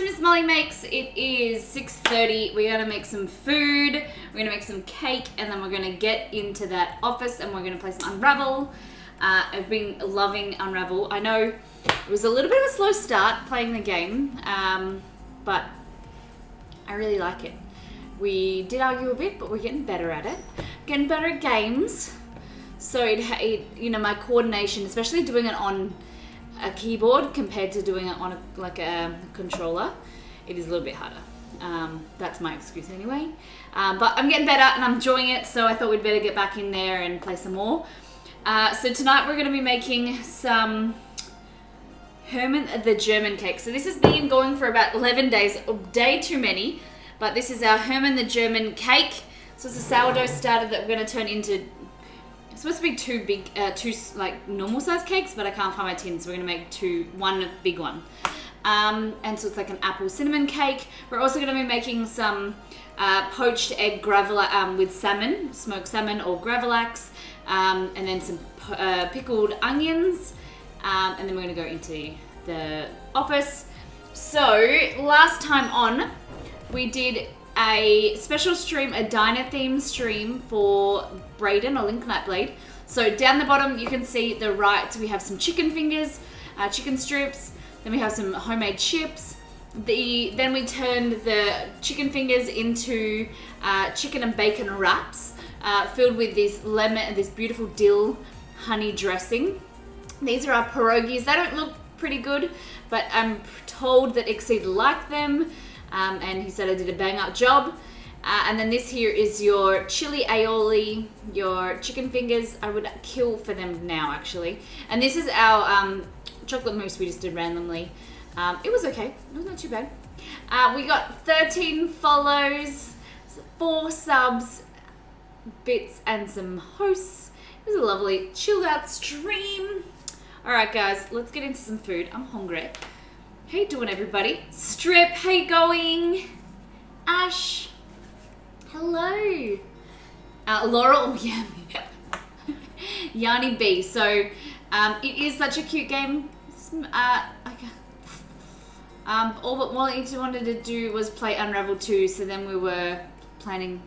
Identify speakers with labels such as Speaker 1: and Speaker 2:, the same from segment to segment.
Speaker 1: to Miss Molly Makes. It is 6:30. We're going to make some food. We're going to make some cake, and then we're going to get into that office, and we're going to play some Unravel. I've been loving Unravel. I know it was a little bit of a slow start playing the game, but I really like it. We did argue a bit, but we're getting better at it. Getting better at games. So my coordination, especially doing it on a keyboard compared to doing it on a controller, it is a little bit harder. That's my excuse anyway. But I'm getting better and I'm enjoying it, so I thought we'd better get back in there and play some more. So tonight we're going to be making some Herman the German cake. So this has been going for about 11 days, a day too many, but this is our Herman the German cake. So it's a sourdough starter that we're going to turn into. It's supposed to be two like normal size cakes, but I can't find my tin, so we're gonna make one big one. And so it's like an apple cinnamon cake. We're also gonna be making some poached egg gravlax with salmon, smoked salmon or gravlax, and then some pickled onions, and then we're gonna go into the office. So last time on, we did a special stream, a diner theme stream for Brayden or Link Nightblade. So down the bottom you can see the right, we have some chicken fingers, chicken strips, then we have some homemade chips. Then we turned the chicken fingers into chicken and bacon wraps filled with this beautiful dill honey dressing. These are our pierogies. They don't look pretty good, but I'm told that Exceed liked them. And he said I did a bang up job. And then this here is your chili aioli, your chicken fingers. I would kill for them now, actually. And this is our chocolate mousse we just did randomly. It was okay. It was not too bad. We got 13 follows, 4 subs, bits, and some hosts. It was a lovely chilled out stream. All right, guys, let's get into some food. I'm hungry. How you doing, everybody? Strip, how you going? Ash, hello. Laurel, oh yeah. Yanni B. So it is such a cute game. All but what I wanted to do was play Unravel 2, so then we were planning.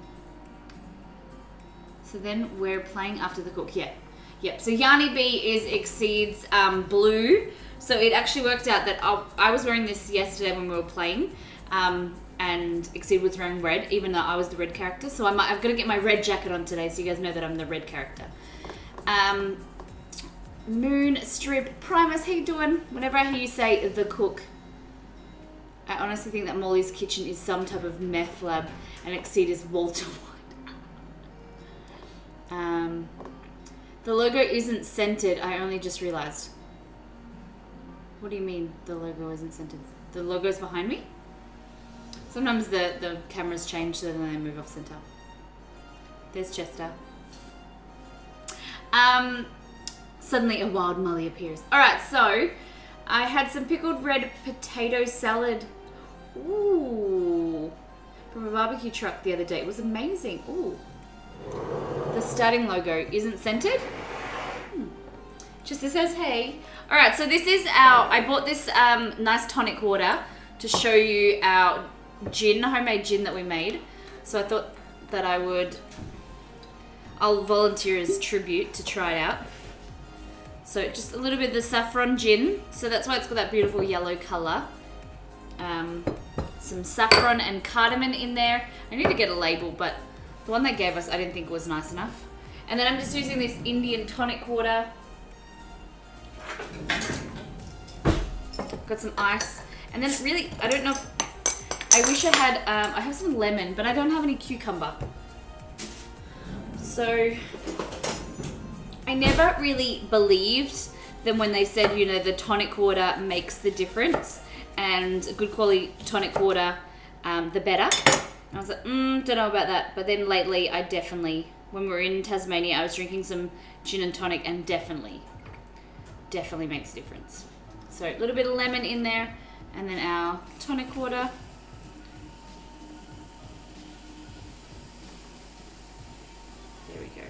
Speaker 1: So then we're playing After the Cook, yeah. Yep, so Yanni B is Exceed's blue. So it actually worked out that I was wearing this yesterday when we were playing, and Exceed was wearing red, even though I was the red character. So I've got to get my red jacket on today, so you guys know that I'm the red character. Moon, Strip, Primus, how you doing? Whenever I hear you say the cook, I honestly think that Molly's kitchen is some type of meth lab, and Exceed is Walter White. The logo isn't centered. I only just realized. What do you mean the logo isn't centered? The logo's behind me? Sometimes the cameras change so then they move off center. There's Chester. Suddenly a wild Molly appears. Alright, so I had some pickled red potato salad. Ooh. From a barbecue truck the other day. It was amazing. Ooh. The starting logo isn't centered. Just this says hey. Alright, so this is I bought this nice tonic water to show you our gin, homemade gin that we made. So I thought that I'll volunteer as tribute to try it out. So just a little bit of the saffron gin. So that's why it's got that beautiful yellow color. Some saffron and cardamom in there. I need to get a label, but the one they gave us I didn't think was nice enough. And then I'm just using this Indian tonic water. Got some ice, and then really, I don't know if, I wish I had, I have some lemon, but I don't have any cucumber. So, I never really believed them when they said, you know, the tonic water makes the difference, and good quality tonic water, the better. And I was like, don't know about that, but then lately, I definitely, when we were in Tasmania, I was drinking some gin and tonic, and definitely makes a difference. So a little bit of lemon in there, and then our tonic water. There we go.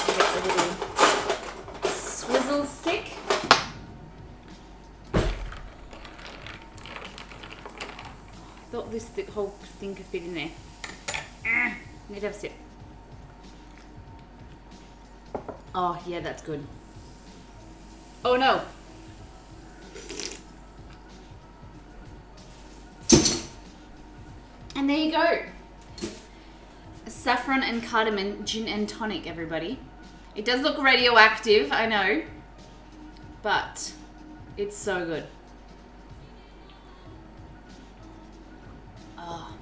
Speaker 1: Get the little swizzle stick. this whole thing could fit in there. Need to have a sip. Oh, yeah, that's good. Oh, no. And there you go. Saffron and cardamom gin and tonic, everybody. It does look radioactive, I know. But it's so good. Oh,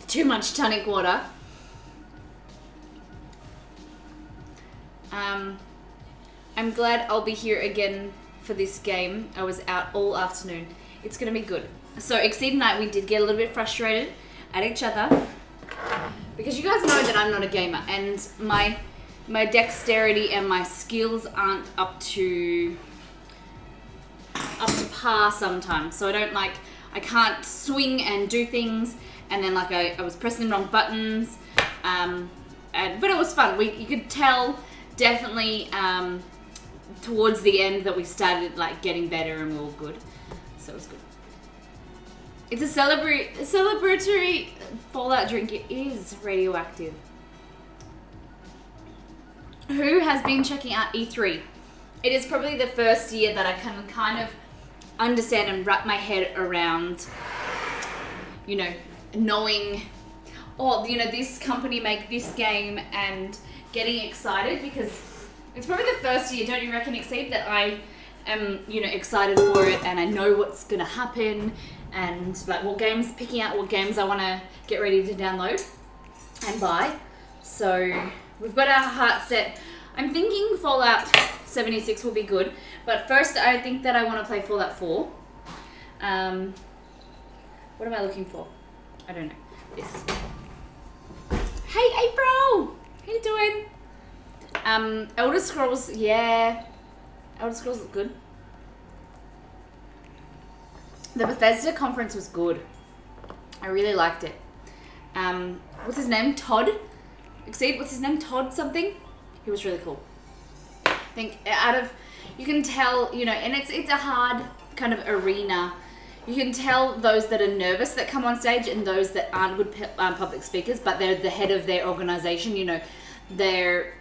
Speaker 1: too much tonic water. I'm glad I'll be here again for this game. I was out all afternoon. It's going to be good. So, Exceed and I, we did get a little bit frustrated at each other because you guys know that I'm not a gamer and my dexterity and my skills aren't up to par sometimes. So I can't swing and do things, and then like I was pressing the wrong buttons. But it was fun. You could tell definitely towards the end that we started like getting better and we were all good. So it was good. It's a celebratory Fallout drink. It is radioactive. Who has been checking out E3? It is probably the first year that I can kind of understand and wrap my head around, knowing, this company make this game and getting excited, because it's probably the first year, don't you reckon, Exceed, that I am, excited for it and I know what's going to happen and like picking out what games I want to get ready to download and buy. So we've got our heart set. I'm thinking Fallout 76 will be good, but first I think that I want to play Fallout 4. What am I looking for? I don't know. This. Hey April! How you doing? Elder Scrolls, yeah. Elder Scrolls look good. The Bethesda conference was good. I really liked it. What's his name? Todd? Exceed, what's his name? Todd something? He was really cool. I think you can tell, and it's a hard kind of arena. You can tell those that are nervous that come on stage and those that aren't good public speakers, but they're the head of their organization, they're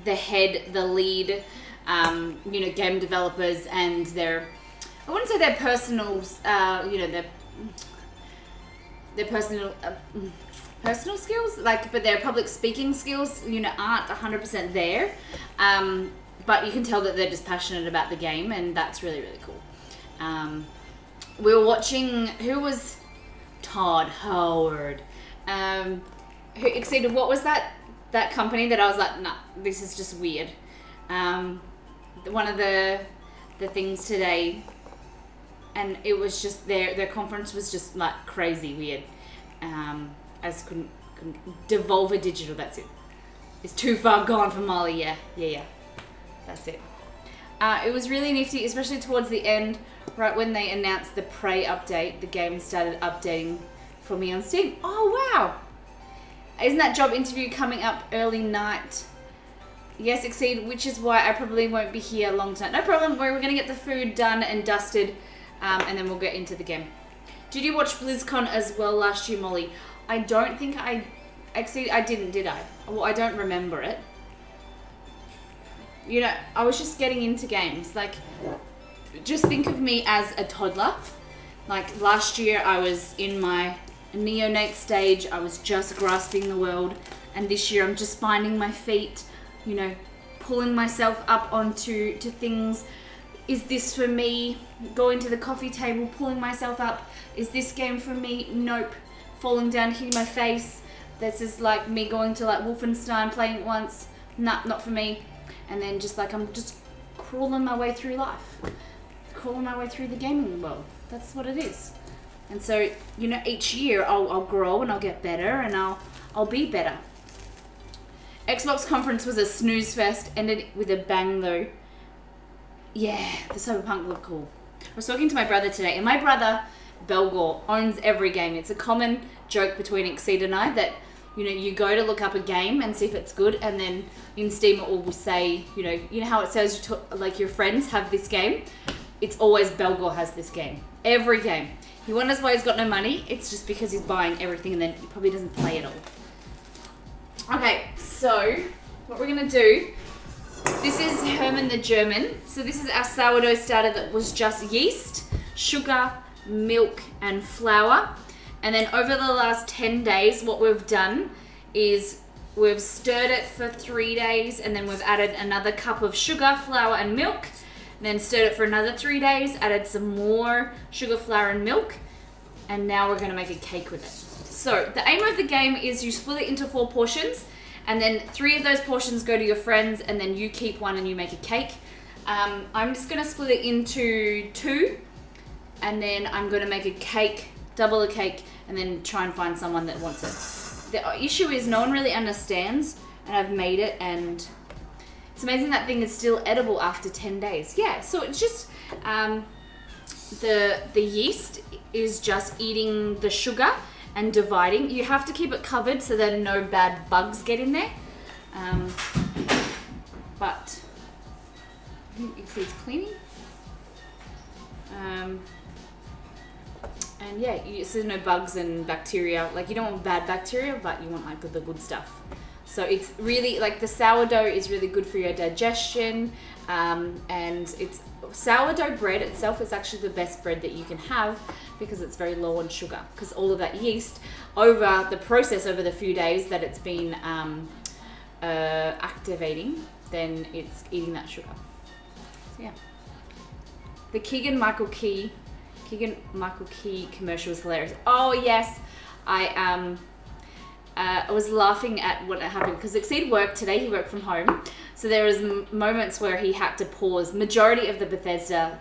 Speaker 1: the head, the lead, game developers, and I wouldn't say their personal, their personal skills, but their public speaking skills, aren't 100% there. But you can tell that they're just passionate about the game, and that's really, really cool. We were watching, who was Todd Howard? Who Exceeded, what was that company that I was like, nah, this is just weird. One of the things today, and it was just their conference was just like crazy weird. I just couldn't Devolver Digital, that's it. It's too far gone for Molly, yeah. That's it. It was really nifty, especially towards the end, right when they announced the Prey update, the game started updating for me on Steam. Oh, wow. Isn't that job interview coming up early night? Yes, Exceed, which is why I probably won't be here long tonight. No problem, we're going to get the food done and dusted, and then we'll get into the game. Did you watch BlizzCon as well last year, Molly? I don't think I didn't, did I? Well, I don't remember it. I was just getting into games. Like, just think of me as a toddler. Like, last year I was in my neonate stage. I was just grasping the world. And this year I'm just finding my feet, pulling myself up onto things. Is this for me? Going to the coffee table, pulling myself up. Is this game for me? Nope. Falling down, hitting my face. This is like me going to like Wolfenstein, playing it once. Nah, not for me. And then just like I'm just crawling my way through life. Crawling my way through the gaming world. That's what it is. And so, each year I'll grow and I'll get better and I'll be better. Xbox conference was a snooze fest, ended with a bang though. Yeah, the Cyberpunk looked cool. I was talking to my brother today, and my brother, Belgor, owns every game. It's a common joke between Exceed and I that, you go to look up a game and see if it's good, and then in Steam it will say, you know how it says like your friends have this game? it's always Belgor has this game. Every game. He wonders why he's got no money. It's just because he's buying everything and then he probably doesn't play it all. Okay, so what we're going to do, this is Herman the German. So this is our sourdough starter that was just yeast, sugar, milk, and flour. And then over the last 10 days, what we've done is we've stirred it for 3 days and then we've added another cup of sugar, flour, and milk. Then stirred it for another 3 days, added some more sugar, flour, and milk, and now we're going to make a cake with it. So the aim of the game is you split it into 4 portions, and then 3 of those portions go to your friends, and then you keep one and you make a cake. I'm just going to split it into 2, and then I'm going to make a cake, double a cake, and then try and find someone that wants it. The issue is no one really understands, and I've made it, and it's amazing that thing is still edible after 10 days. Yeah, so it's just, the yeast is just eating the sugar and dividing. You have to keep it covered so that no bad bugs get in there. But I think it's cleaning. And yeah, so there's no bugs and bacteria. Like, you don't want bad bacteria, but you want like the good stuff. So it's really, like, the sourdough is really good for your digestion, and it's sourdough bread itself is actually the best bread that you can have because it's very low on sugar, because all of that yeast over the process over the few days that it's been activating, then it's eating that sugar. So yeah, the Keegan Michael Key commercial was hilarious. Oh yes, I was laughing at what happened because Exceed worked today. He worked from home, so there was moments where he had to pause. Majority of the Bethesda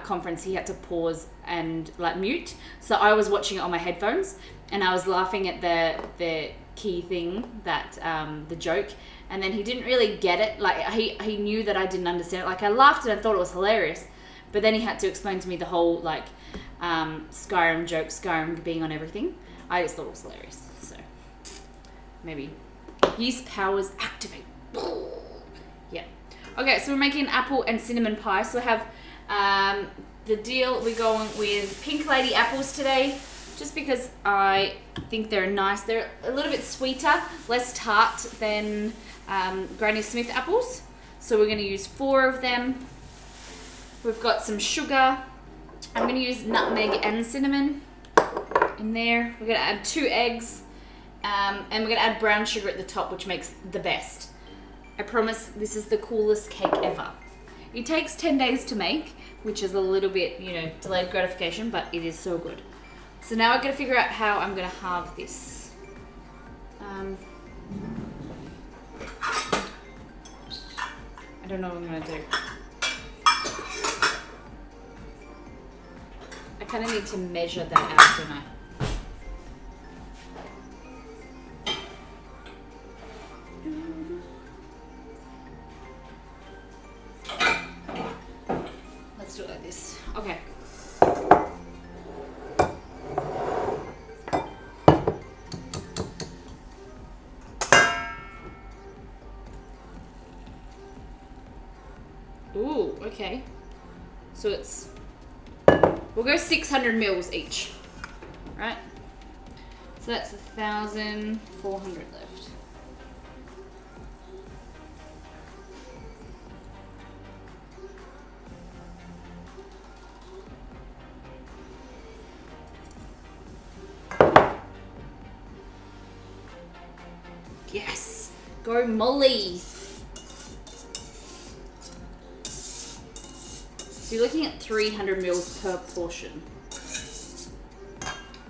Speaker 1: conference, he had to pause and like mute. So I was watching it on my headphones, and I was laughing at the key thing that the joke, and then he didn't really get it. Like he knew that I didn't understand it. Like I laughed and I thought it was hilarious, but then he had to explain to me the whole like Skyrim joke, Skyrim being on everything. I just thought it was hilarious. Maybe yeast powers activate. Yeah. Okay, so we're making apple and cinnamon pie. So we have the deal. We're going with Pink Lady apples today, just because I think they're nice. They're a little bit sweeter, less tart than Granny Smith apples. So we're going to use 4 of them. We've got some sugar. I'm going to use nutmeg and cinnamon in there. We're going to add 2 eggs. And we're going to add brown sugar at the top, which makes the best. I promise this is the coolest cake ever. It takes 10 days to make, which is a little bit, delayed gratification, but it is so good. So now I'm going to figure out how I'm going to halve this. I don't know what I'm going to do. I kind of need to measure that out, don't I? Let's do it like this. Okay. Ooh, okay. So we'll go 600 mils each, right? So that's 1,400 left. Yes, go Molly. So you're looking at 300 mils per portion.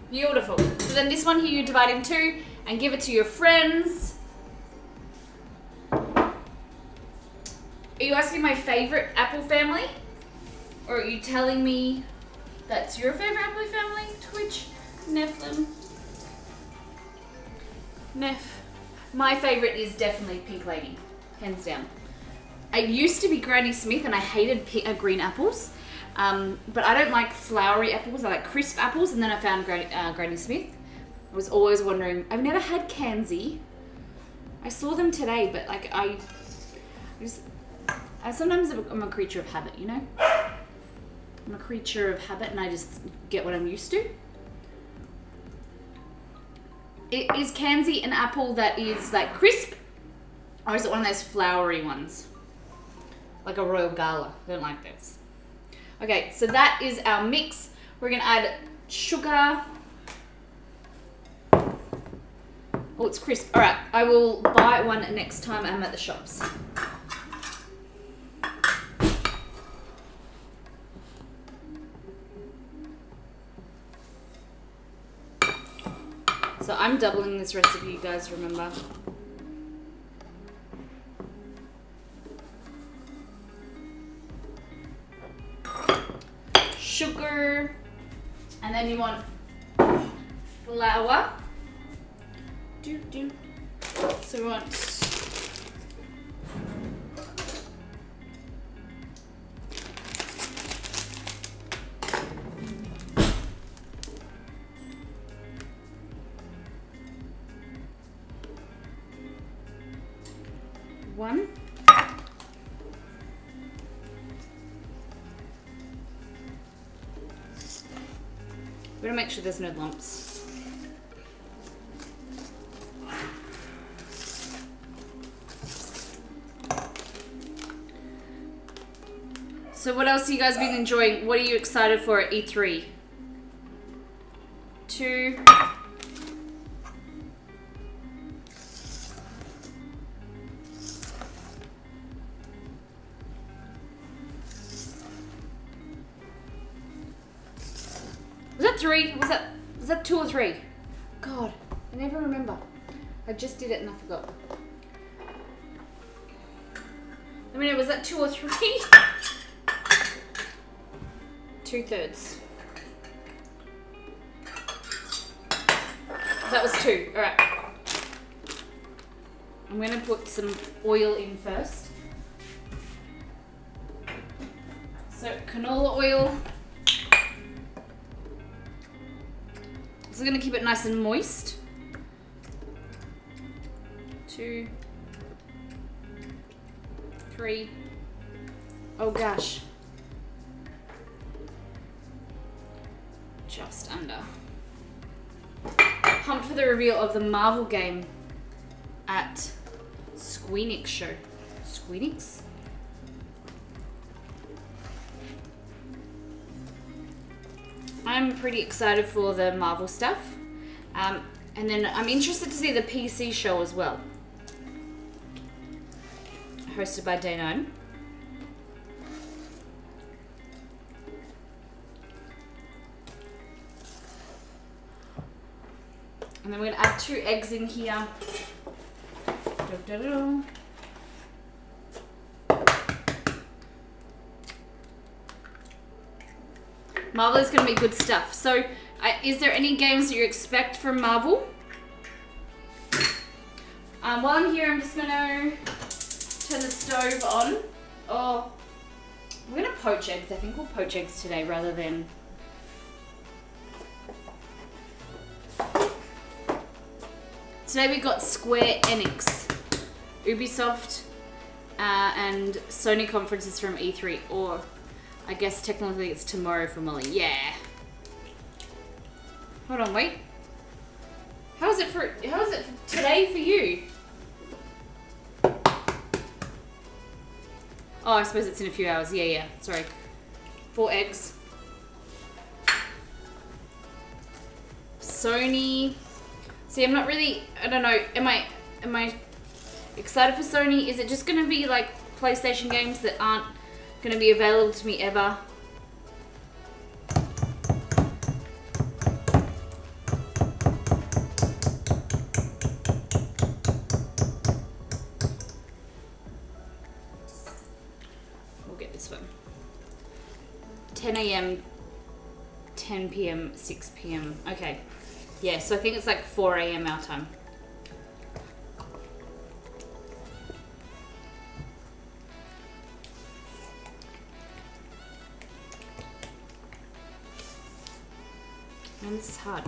Speaker 1: Beautiful. So then this one here you divide in 2 and give it to your friends. Are you asking my favorite apple family? Or are you telling me that's your favorite apple family? Twitch, Nephilim. Neph. My favorite is definitely Pink Lady, hands down. I used to be Granny Smith and I hated green apples, but I don't like floury apples. I like crisp apples, and then I found Granny Smith. I was always wondering. I've never had Kanzi. I saw them today, but like I sometimes I'm a creature of habit, I'm a creature of habit and I just get what I'm used to. Is Kanzi an apple that is like crisp? Or is it one of those floury ones? Like a Royal Gala. I don't like this. Okay, so that is our mix. We're going to add sugar. Oh, it's crisp. All right, I will buy one next time I'm at the shops. So I'm doubling this recipe, you guys remember. Sugar, and then you want flour. So we want one. We're gonna make sure there's no lumps. So what else have you guys been enjoying? What are you excited for at E3? 2. Was that 3? Was that 2 or 3? God, I never remember. I just did it and I forgot. I mean, was that 2 or 3? 2/3. That was 2. All right. I'm going to put some oil in first. So canola oil. This is going to keep it nice and moist. 2, 3. Oh gosh. Just under. Pumped for the reveal of the Marvel game at Squeenix show. Squeenix? I'm pretty excited for the Marvel stuff. And then I'm interested to see the PC show as well. Hosted by Day 9. And then we're going to add 2 eggs in here. Marvel is going to be good stuff. So, is there any games that you expect from Marvel? While I'm here, I'm just going to turn the stove on. Oh, we're going to poach eggs. I think we'll poach eggs today rather than... Today we got Square Enix, Ubisoft, and Sony conferences from E3, or I guess technically it's tomorrow for Molly. Yeah. Hold on, wait. How is it today for you? Oh, I suppose it's in a few hours. Yeah. Sorry. 4 eggs. Sony. See, I'm not really, I don't know, am I excited for Sony? Is it just going to be like PlayStation games that aren't going to be available to me ever? We'll get this one. 10 a.m., 10 p.m., 6 p.m. Okay. Yeah, so I think it's like 4 a.m. our time. Man, this is hard.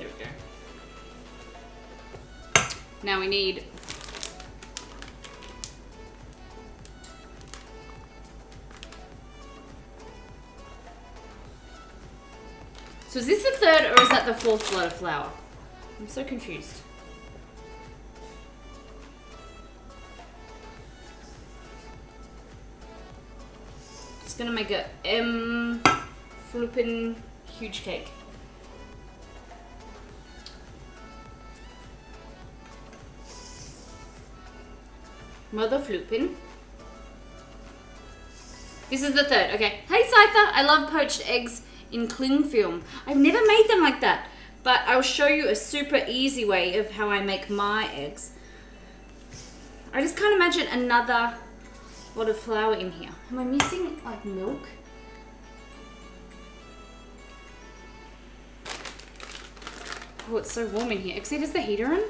Speaker 1: There we go. Now we need So is this the third or is that the fourth lot of flour? I'm so confused. Just gonna make a flippin' huge cake. Mother flippin'. This is the third. Okay. Hey Scyther, I love poached eggs in cling film. I've never made them like that, but I'll show you a super easy way of how I make my eggs. I just can't imagine another lot of flour in here. Am I missing like milk? Oh, it's so warm in here. Except is the heater on?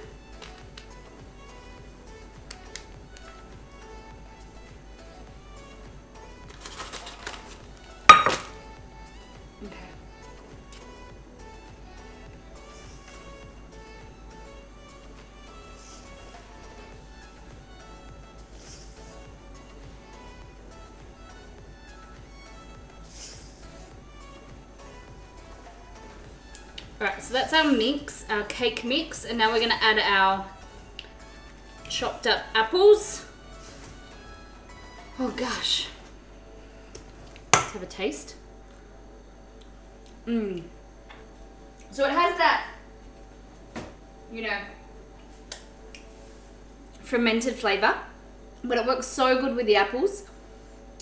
Speaker 1: Alright, so that's our mix, our cake mix, and now we're going to add our chopped up apples. Oh gosh. Let's have a taste. So it has that, you know, fermented flavour, but it works so good with the apples,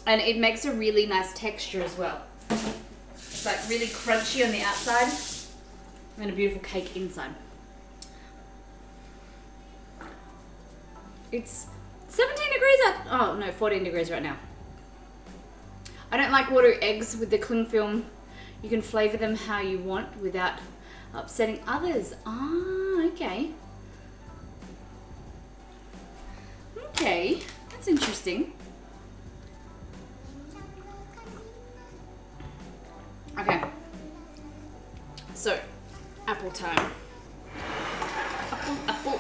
Speaker 1: and it makes a really nice texture as well. It's like really crunchy on the outside. And a beautiful cake inside. It's 17 degrees oh no, 14 degrees right now. I don't like watery eggs with the cling film. You can flavour them how you want without upsetting others. Ah, okay. Okay, that's interesting. Okay. So, apple time.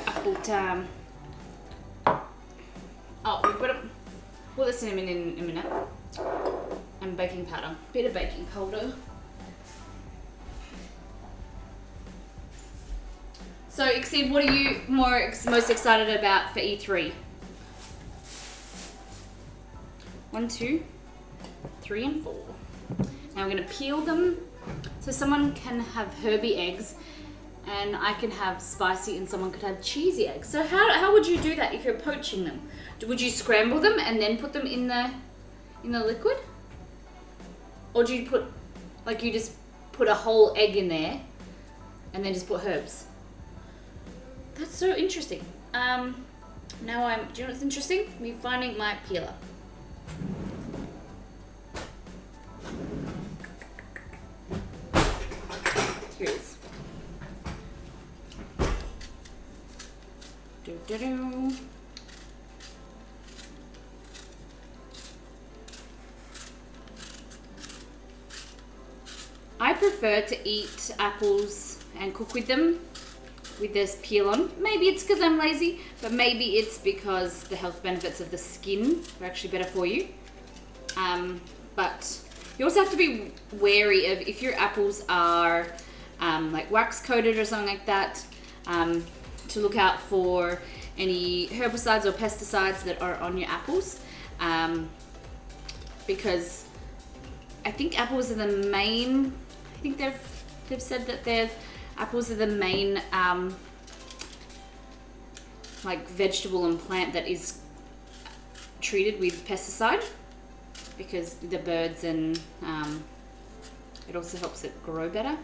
Speaker 1: Apple time. Oh, we put the cinnamon in a minute. And baking powder. Bit of baking powder. So, Exceed, what are you most excited about for E3? 1, 2, 3, and 4. Now we're going to peel them. So someone can have herby eggs, and I can have spicy, and someone could have cheesy eggs. So how would you do that if you're poaching them? Would you scramble them and then put them in the liquid? Or do you put, like, you just put a whole egg in there and then just put herbs? That's so interesting. Now do you know what's interesting? Me finding my peeler. Here it is. Do-do-do. I prefer to eat apples and cook with them with this peel on. Maybe it's because I'm lazy, but maybe it's because the health benefits of the skin are actually better for you. But you also have to be wary of if your apples are like wax coated or something like that, to look out for any herbicides or pesticides that are on your apples, because I think apples are the main, I think they've said that apples are the main like vegetable and plant that is treated with pesticide, because the birds and it also helps it grow better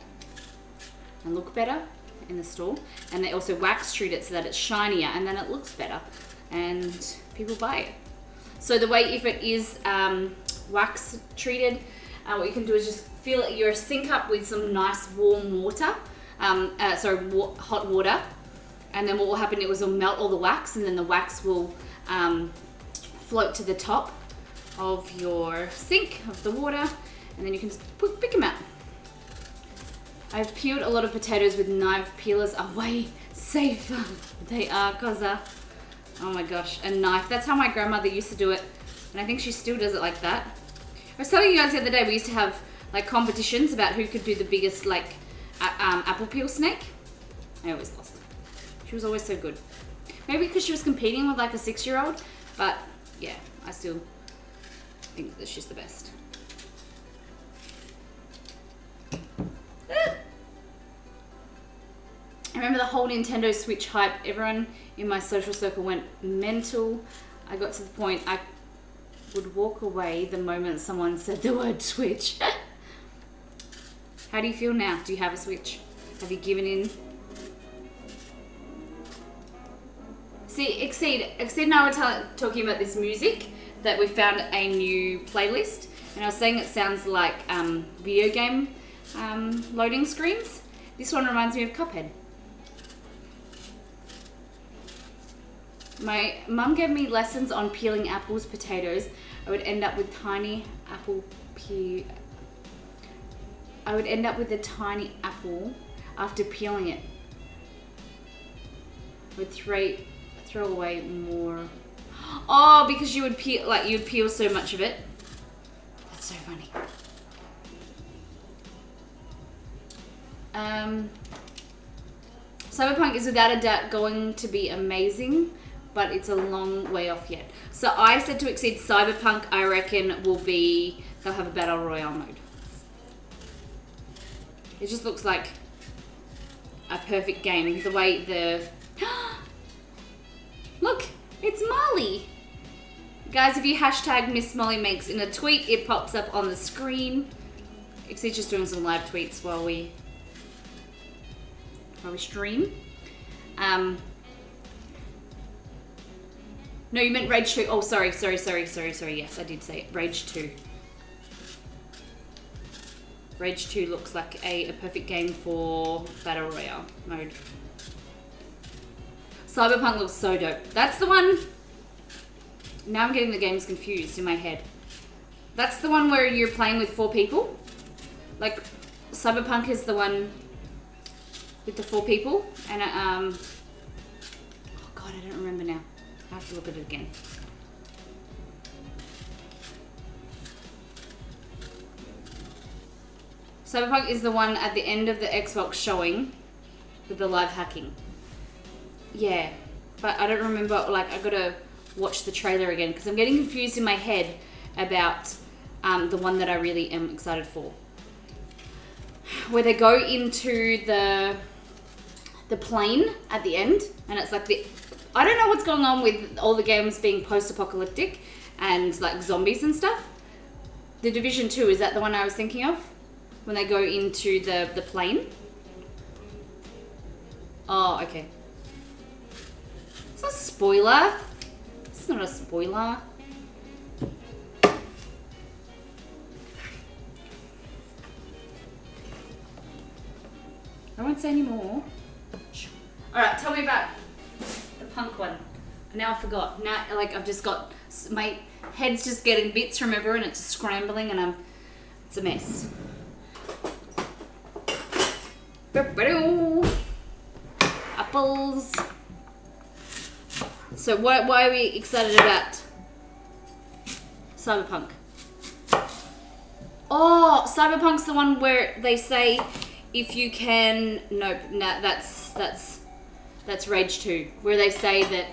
Speaker 1: and look better in the store. And they also wax treat it so that it's shinier and then it looks better and people buy it. So the way, if it is wax treated, what you can do is just fill your sink up with some nice warm water, hot water, and then what will happen, it will melt all the wax, and then the wax will float to the top of your sink, of the water, and then you can just pick them out. I've peeled a lot of potatoes with knife peelers, are way safer. They are, Koza. Oh my gosh, a knife. That's how my grandmother used to do it, and I think she still does it like that. I was telling you guys the other day, we used to have like competitions about who could do the biggest like apple peel snake. I always lost. She was always so good. Maybe because she was competing with like a 6-year-old, but yeah, I still think that she's the best. I remember the whole Nintendo Switch hype. Everyone in my social circle went mental. I got to the point I would walk away the moment someone said the word Switch. How do you feel now? Do you have a Switch? Have you given in? See, Exceed and I were talking about this music that we found a new playlist, and I was saying it sounds like video game loading screens. This one reminds me of Cuphead. My mum gave me lessons on peeling apples, potatoes. I would end up with tiny apple peel. I would end up with a tiny apple after peeling it. Would throw away more. Oh, because you would peel, like you'd peel so much of it. That's so funny. Cyberpunk is without a doubt going to be amazing, but it's a long way off yet. So I said to Exceed, Cyberpunk, I reckon, will be, they'll have a battle royale mode. It just looks like a perfect game. The way the... Look, it's Molly. Guys, if you hashtag Miss Molly Makes in a tweet, it pops up on the screen. Exceed's just doing some live tweets while we stream. No, you meant Rage 2. Oh, sorry. Yes, I did say it. Rage 2. Rage 2 looks like a perfect game for Battle Royale mode. Cyberpunk looks so dope. That's the one. Now I'm getting the games confused in my head. That's the one where you're playing with 4 people. Like, Cyberpunk is the one with the 4 people. And, oh God, I don't remember now. I have to look at it again. Cyberpunk is the one at the end of the Xbox showing with the live hacking. Yeah, but I don't remember, like, I gotta watch the trailer again because I'm getting confused in my head about the one that I really am excited for. Where they go into the plane at the end, and it's like I don't know what's going on with all the games being post-apocalyptic and like zombies and stuff. The Division 2, is that the one I was thinking of? When they go into the plane? Oh, okay. It's not a spoiler. It's not a spoiler. I won't say any more. Alright, tell me about the punk one. Now I forgot. Now, like, I've just got... My head's just getting bits from everywhere and it's just scrambling and it's a mess. Apples. So why are we excited about Cyberpunk? Oh, Cyberpunk's the one where they say if you can... Nope, no, that's Rage 2. Where they say that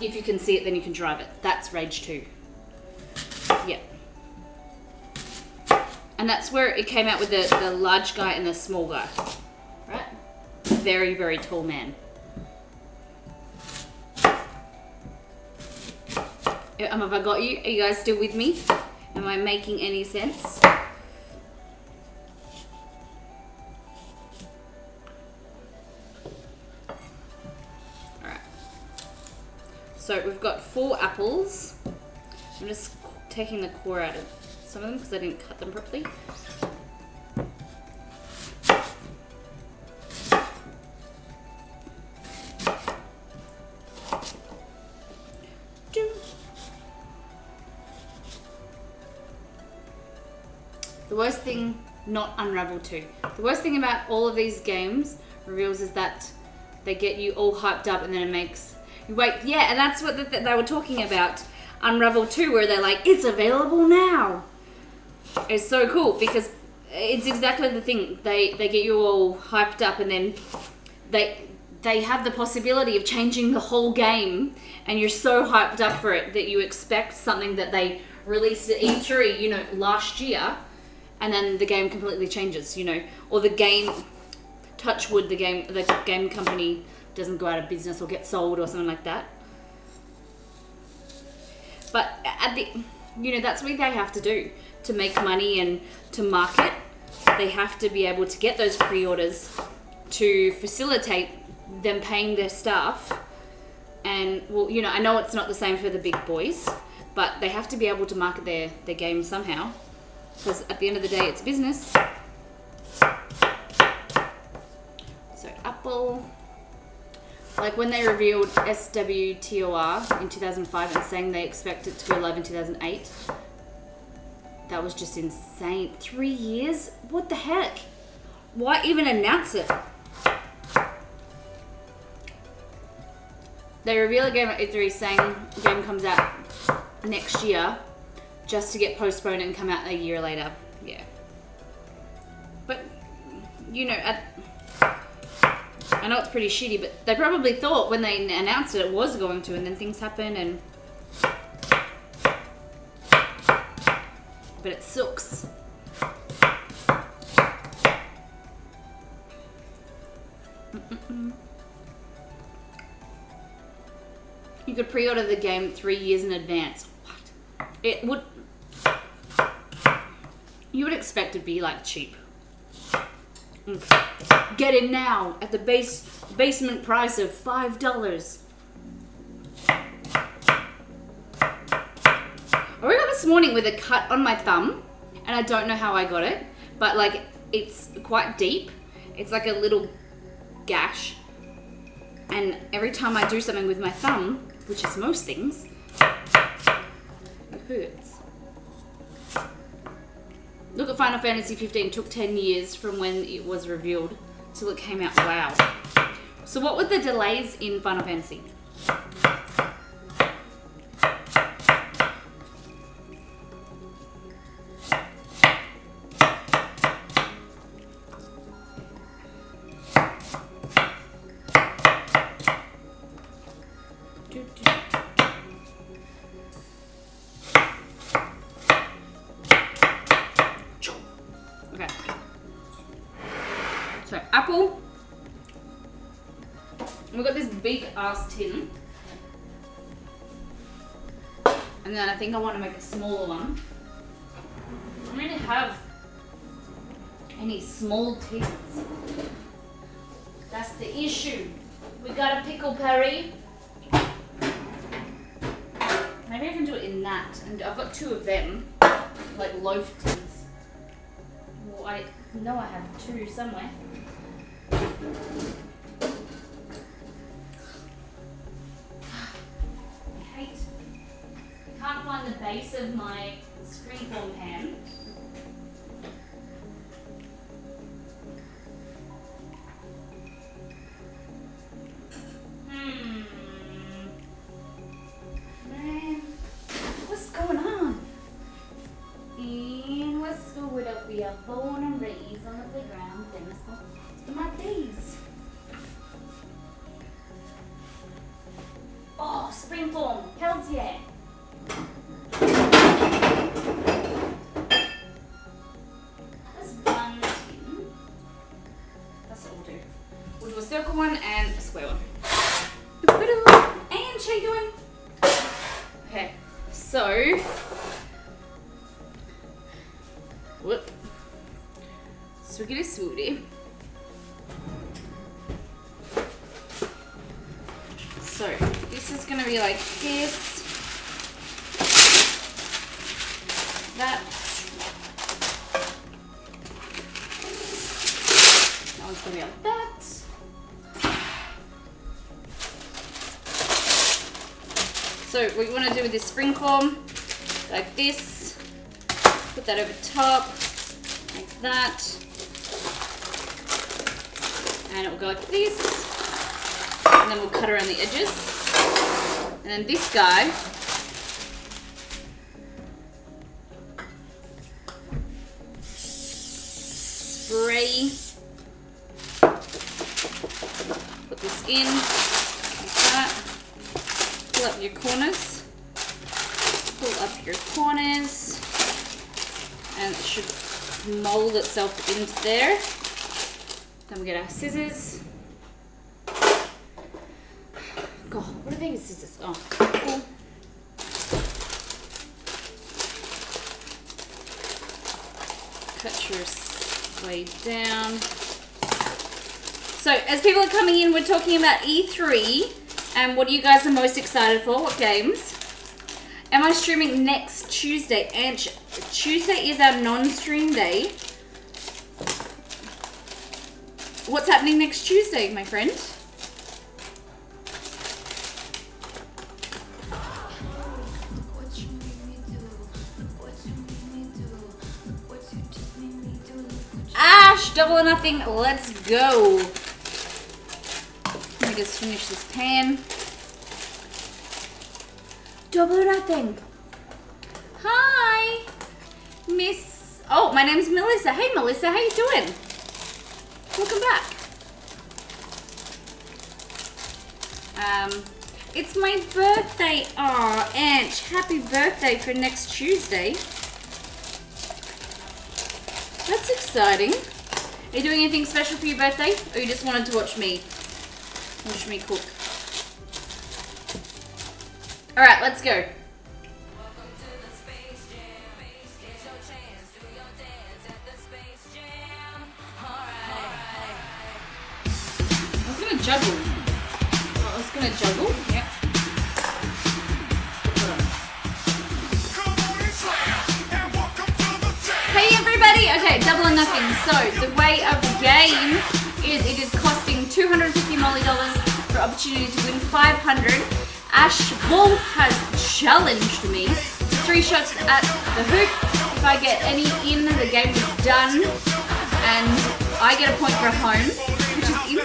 Speaker 1: if you can see it, then you can drive it. That's Rage 2. Yeah. And that's where it came out with the large guy and the small guy. Right? Very, very tall man. Have I got you? Are you guys still with me? Am I making any sense? Alright. So we've got 4 apples. I'm just taking the core out of some of them because I didn't cut them properly. The worst thing, not Unravel 2. The worst thing about all of these games, reveals, is that they get you all hyped up and then it makes you wait. Yeah, and that's what they were talking about. Unravel 2, where they're like, it's available now. It's so cool because it's exactly the thing. They get you all hyped up, and then they have the possibility of changing the whole game, and you're so hyped up for it that you expect something that they released at E3, you know, last year, and then the game completely changes, you know, or the game, touch wood, the game company doesn't go out of business or get sold or something like that. But that's what they have to do to make money and to market. They have to be able to get those pre-orders to facilitate them paying their staff. And, well, you know, I know it's not the same for the big boys, but they have to be able to market their game somehow. Because at the end of the day, it's business. So Apple, like when they revealed SWTOR in 2005 and saying they expect it to go live in 2008, that was just insane. 3 years? What the heck? Why even announce it? They reveal a game at E3 saying the game comes out next year just to get postponed and come out a year later. Yeah. But, you know, I know it's pretty shitty, but they probably thought when they announced it was going to, and then things happen, and... But it sucks. You could pre-order the game 3 years in advance. What? It would... You would expect it to be like cheap. Get it now at the basement price of $5. I woke up this morning with a cut on my thumb, and I don't know how I got it, but like it's quite deep. It's like a little gash, and every time I do something with my thumb, which is most things, it hurts. Look at Final Fantasy 15, took 10 years from when it was revealed till it came out. Wow. So what were the delays in Final Fantasy? Okay. So Apple. We've got this big ass tin. And then I think I want to make a smaller one. I don't really have any small tins. That's the issue. We got a pickle Perry. Maybe I can do it in that. And I've got two of them, like loaf tins. Well, I know I have two somewhere. I can't find the base of my springform pan. Man, what's going on? In West Philadelphia, born and raised on the playground, famous for my days. Oh, springform, hells yeah. That's one tin. That's what we'll do. We'll do a circle one and a square one. And how you doing? Okay, so whoop. Swiggity swooty. So this is gonna be like this. That. That one's gonna be like that. So what you want to do with this springform, like this, put that over top, like that, and it will go like this, and then we'll cut around the edges, and then this guy, in like that. Pull up your corners. Pull up your corners. And it should mold itself into there. Then we get our scissors. God, what are these scissors? Oh, cool. Cut your way down. So, as people are coming in, we're talking about E3 and what you guys are most excited for. What games? Am I streaming next Tuesday? And Tuesday is our non-stream day. What's happening next Tuesday, my friend? Ash, double or nothing. Let's go. Let me just finish this pan. Double or nothing. Hi, Miss. Oh, my name's Melissa. Hey, Melissa, how you doing? Welcome back. It's my birthday. Aw, Ange, happy birthday for next Tuesday. That's exciting. Are you doing anything special for your birthday? Or you just wanted to watch me cook? All right, let's go. I was gonna juggle. Yep. Hey everybody! Okay, double or nothing. So, the way of the game is it is costing $250 Molly for opportunity to win 500. Ash Wolf has challenged me to 3 shots at the hoop. If I get any in, the game is done. And I get a point for home, which is in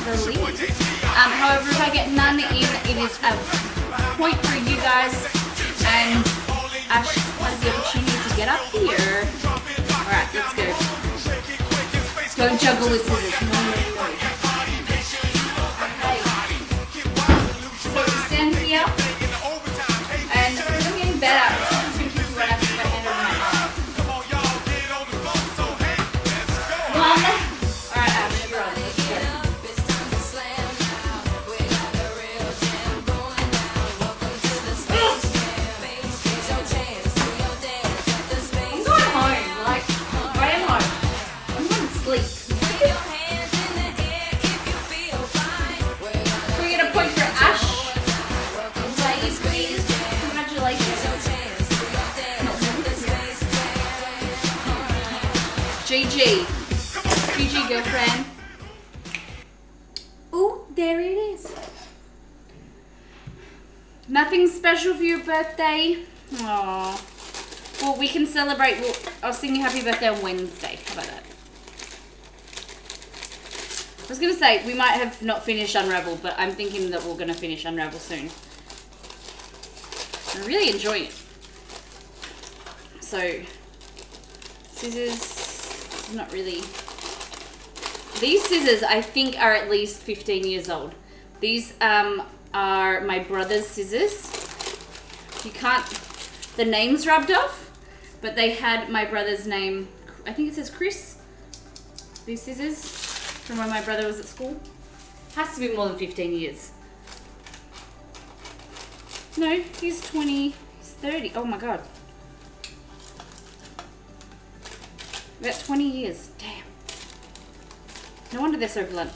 Speaker 1: the lead. However, if I get none in, it is a point for you guys. And Ash has the opportunity to get up here. Alright, let's go. Don't juggle with scissors. No. Okay. So we stand here. And because I'm getting better, I'm going to keep right after my hand over my arm. Alright, Ash, you're on. Let's go. I'm going home. Like, I am home. I'm going to sleep. Can we get a point for Ash? Please. Congratulations. GG, girlfriend. Ooh, there it is. Nothing special for your birthday? Aww. Well, we can celebrate. I'll sing you happy birthday on Wednesday. How about that? I was going to say, we might have not finished Unravel, but I'm thinking that we're going to finish Unravel soon. I'm really enjoying it. So, scissors, not really. These scissors, I think, are at least 15 years old. These are my brother's scissors. You can't, the name's rubbed off, but they had my brother's name, I think it says Chris, these scissors, from when my brother was at school. Has to be more than 15 years. No, he's 20, he's 30, oh my God. About 20 years, damn. No wonder they're so blunt.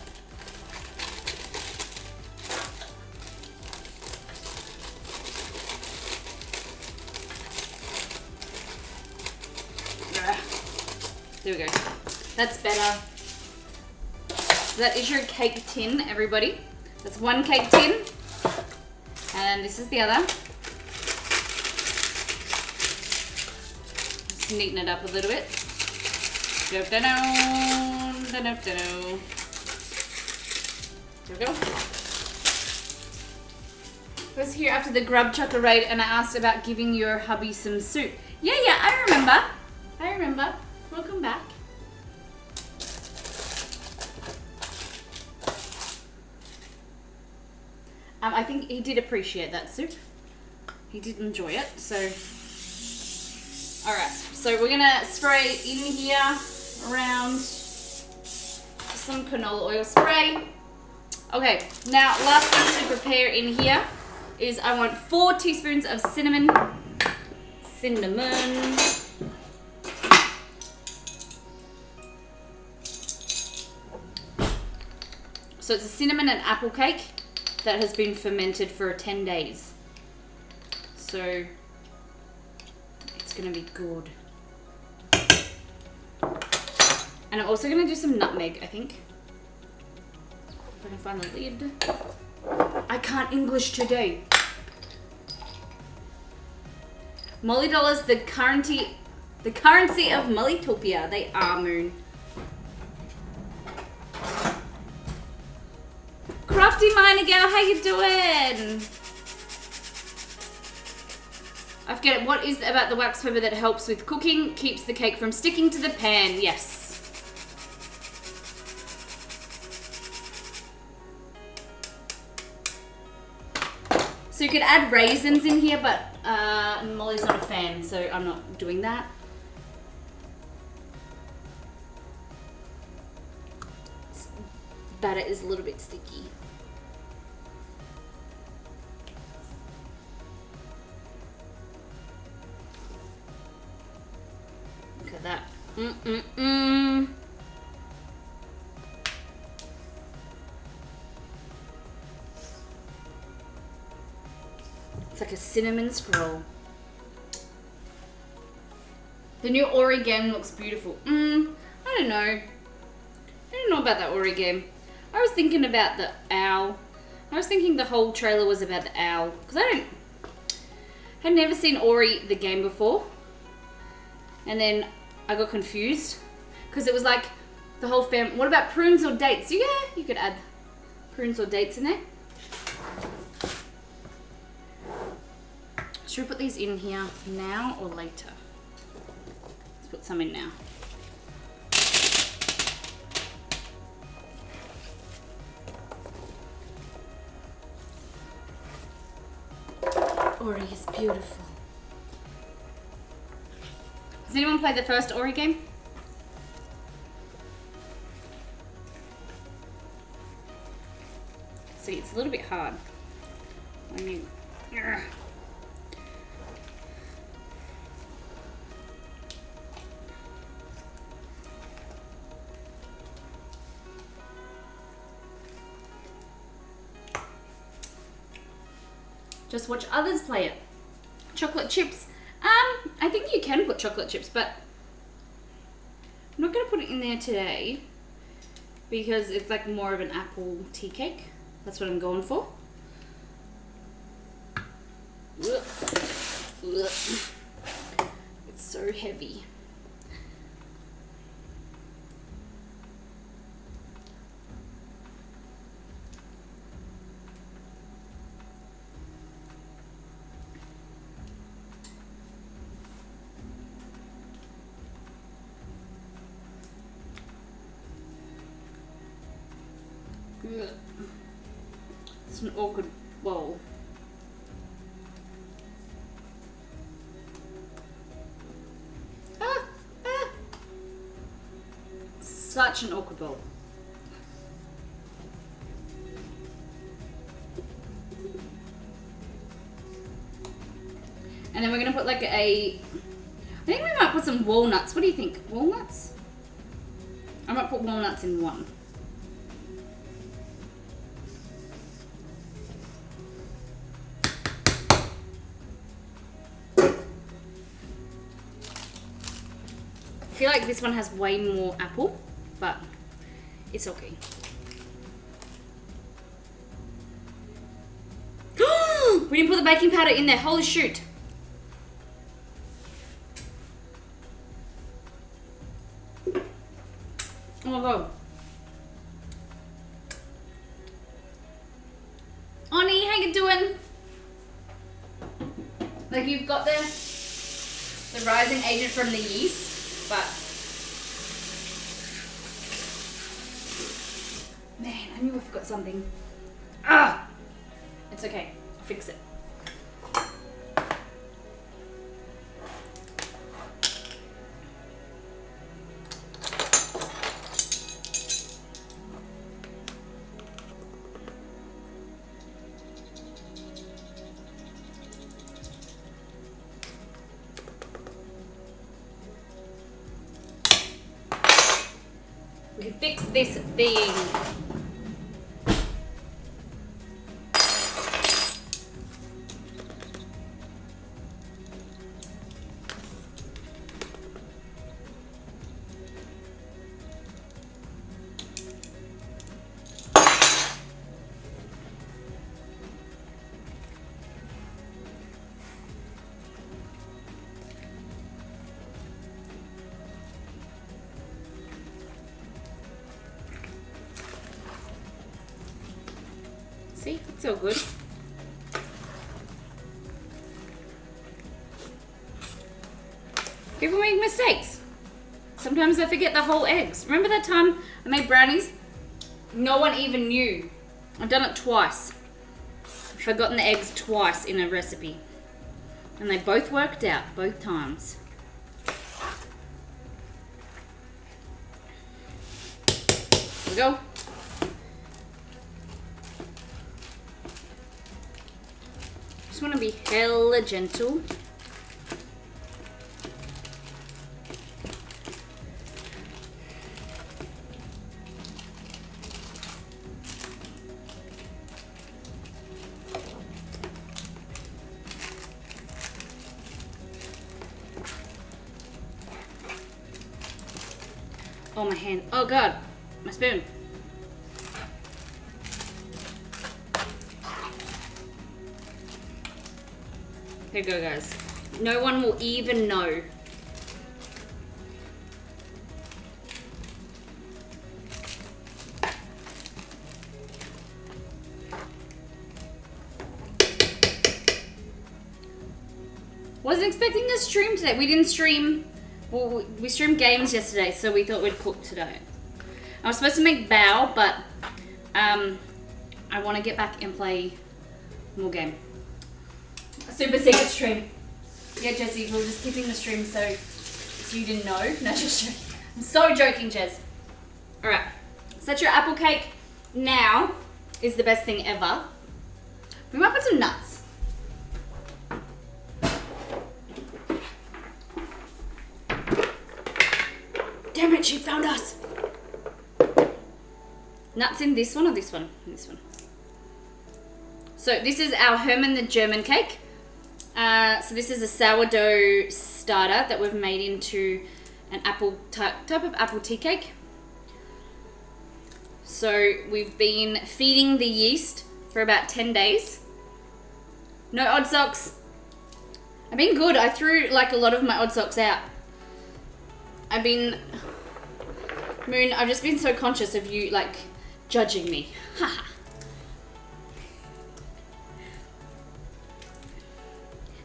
Speaker 1: There we go. That's better. So that is your cake tin, everybody. That's one cake tin. And this is the other. Just neaten it up a little bit. There we go. I was here after the grub chucker raid and I asked about giving your hubby some soup. Yeah, I remember. Welcome back. I think he did appreciate that soup. He did enjoy it, so. All right, so we're gonna spray in here around some canola oil spray. Okay, now last thing to prepare in here is I want 4 teaspoons of cinnamon. Cinnamon. So it's a cinnamon and apple cake that has been fermented for 10 days. So it's gonna be good. And I'm also gonna do some nutmeg, I think. If I can find the lid. I can't English today. Molly dollars, the currency of Mollytopia. They are, Moon. Crafty Miner Girl, how you doing? I forget, what is it about the wax paper that helps with cooking? Keeps the cake from sticking to the pan. Yes. So you could add raisins in here, but Molly's not a fan, so I'm not doing that. Batter is a little bit sticky. Look at that. It's like a cinnamon scroll. The new Ori game looks beautiful. I don't know. I don't know about that Ori game. I was thinking about the owl. I was thinking the whole trailer was about the owl. Because had never seen Ori the game before. And then I got confused. Because it was like the whole family. What about prunes or dates? Yeah, you could add prunes or dates in there. Should we put these in here now or later? Let's put some in now. Ori is beautiful. Has anyone played the first Ori game? See, it's a little bit hard when you. Just watch others play it. Chocolate chips. I think you can put chocolate chips, but I'm not going to put it in there today because it's like more of an apple tea cake. That's what I'm going for. Ugh. Ugh. It's so heavy. It's an awkward bowl. Such an awkward bowl. And then we're gonna put like I think we might put some walnuts. What do you think? Walnuts? I might put walnuts in one. I feel like this one has way more apple, but it's okay. We didn't put the baking powder in there. Holy shoot. Oh my god. Oni, how you doing? Like you've got the rising agent from the yeast. But man, I knew I forgot something. It's It's okay. I'll fix it. We can fix this thing. See, it's all good. People make mistakes. Sometimes I forget the whole eggs. Remember that time I made brownies? No one even knew. I've done it twice. I've forgotten the eggs twice in a recipe. And they both worked out, both times. Here we go. Just want to be hella gentle. Oh, my hand. Oh, God. My spoon. Here you go, guys. No one will even know. Wasn't expecting to stream today. We didn't stream. Well, we streamed games yesterday, so we thought we'd cook today. I was supposed to make bao, but I want to get back and play more game. A super secret stream. Yeah, Jessie, we're just keeping the stream so you didn't know. No, just joking. I'm so joking, Jez. Alright, set your apple cake now is the best thing ever. We might put some nuts. Damn it, she found us. Nuts in this one or this one? This one. So this is our Herman the German cake. So this is a sourdough starter that we've made into an apple type of apple tea cake. So we've been feeding the yeast for about 10 days. No odd socks. I've been good. I threw like a lot of my odd socks out. Moon, I've just been so conscious of you like judging me.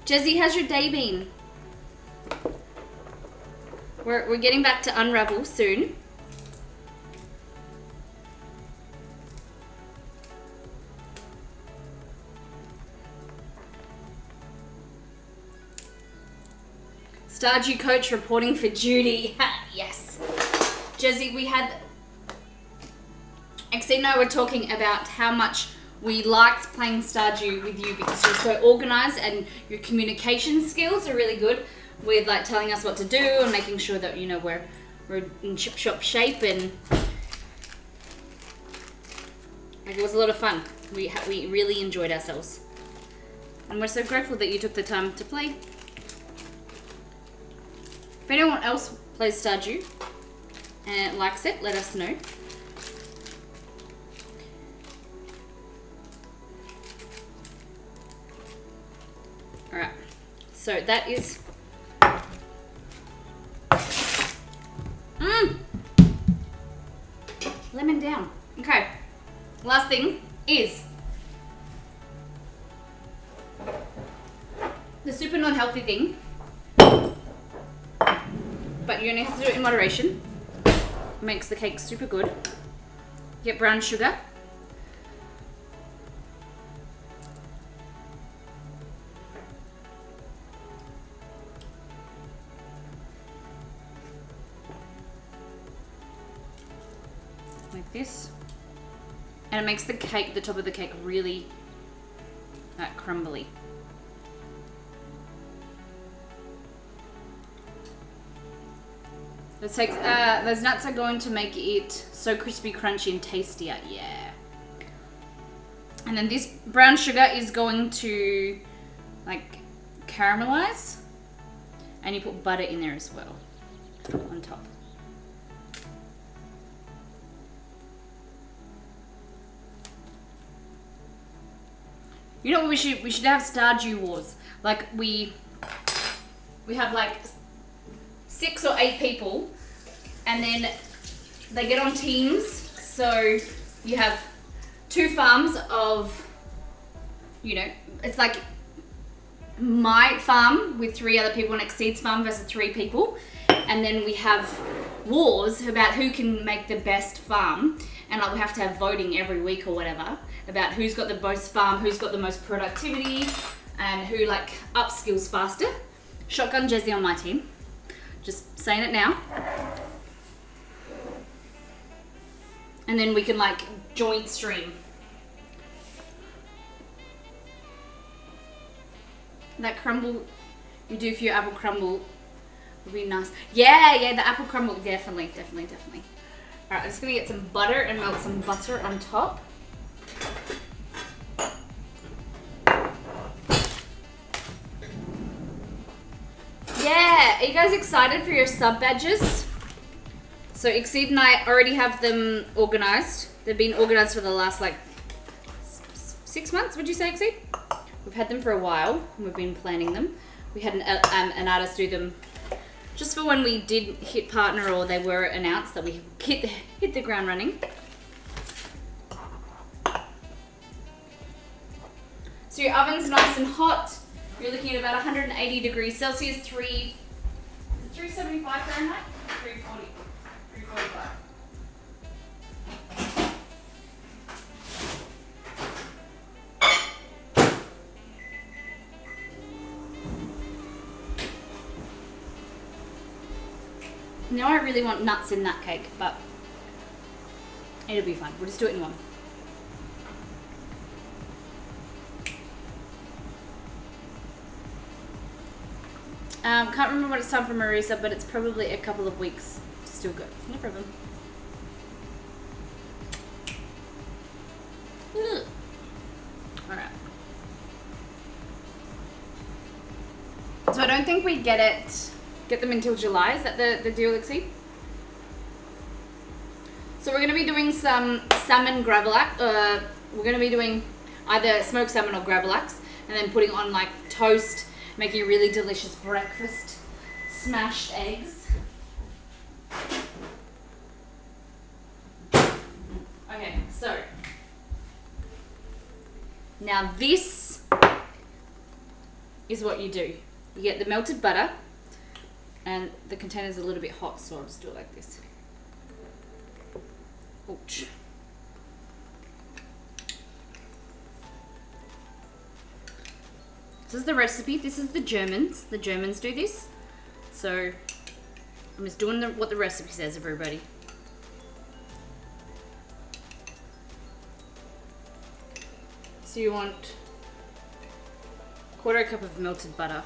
Speaker 1: Jezzy, how's your day been? We're getting back to Unravel soon. Stardew coach reporting for duty. Yes. Jezzy, we had... Exene and I were talking about how much we liked playing Stardew with you because you're so organised and your communication skills are really good with like telling us what to do and making sure that, you know, we're in chip-shop shape, and like, it was a lot of fun. We really enjoyed ourselves. And we're so grateful that you took the time to play. If anyone else plays Stardew and likes it, let us know. Alright, so that is... Lemon down. Okay, last thing is the super non-healthy thing, but you only have to do it in moderation. Makes the cake super good. Get brown sugar. this. And it makes the cake, the top of the cake, really crumbly. Let's take, those nuts are going to make it so crispy, crunchy, and tastier. Yeah. And then this brown sugar is going to like caramelize. And you put butter in there as well on top. You know what we should have Stardew Wars. Like we have like 6 or 8 people, and then they get on teams. So you have 2 farms of, you know, it's like my farm with 3 other people and Exceed's farm versus 3 people. And then we have wars about who can make the best farm. And like we have to have voting every week or whatever about who's got the most farm, who's got the most productivity, and who like upskills faster. Shotgun Jesse on my team. Just saying it now. And then we can like joint stream. That crumble you do for your apple crumble would be nice. Yeah, the apple crumble, definitely. Alright, I'm just gonna get some butter and melt some butter on top. Yeah, are you guys excited for your sub badges? So Exceed and I already have them organized. They've been organized for the last like 6 months, would you say, Exceed? We've had them for a while and we've been planning them. We had an artist do them just for when we did hit partner or they were announced that we hit the ground running. So your oven's nice and hot. You're looking at about 180 degrees Celsius, 375 Fahrenheit? 340, 345. Now I really want nuts in that cake, but it'll be fun. We'll just do it in one. Can't remember what it's time for Marisa, but it's probably a couple of weeks. Still good. No problem. Alright. So I don't think we get them until July. Is that the deal, Lexi? So we're going to be doing some salmon gravlax. We're going to be doing either smoked salmon or gravlax, and then putting on like toast, making a really delicious breakfast, smashed eggs. Okay, so now this is what you do. You get the melted butter, and the container's a little bit hot, so I'll just do it like this. Ouch. This is the recipe. This is the Germans. The Germans do this. So I'm just doing what the recipe says, everybody. So you want 1/4 cup of melted butter.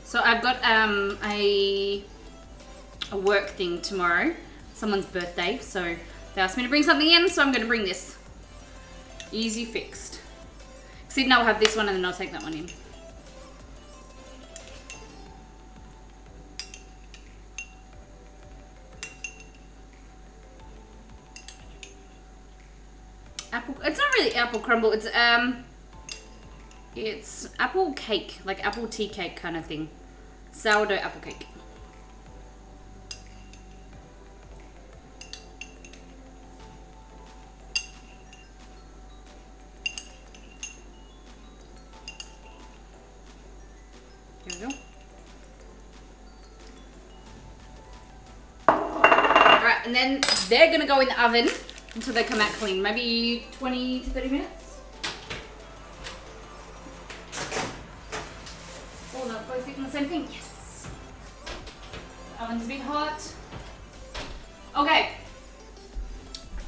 Speaker 1: So I've got a work thing tomorrow. Someone's birthday, so they asked me to bring something in, so I'm going to bring this. Easy fixed. See, now I'll have this one and then I'll take that one in. Apple, it's not really apple crumble, it's apple cake, like apple tea cake kind of thing. Sourdough apple cake. Here we go. Alright, and then they're gonna go in the oven until they come out clean. Maybe 20 to 30 minutes. All one's a bit hot. Okay.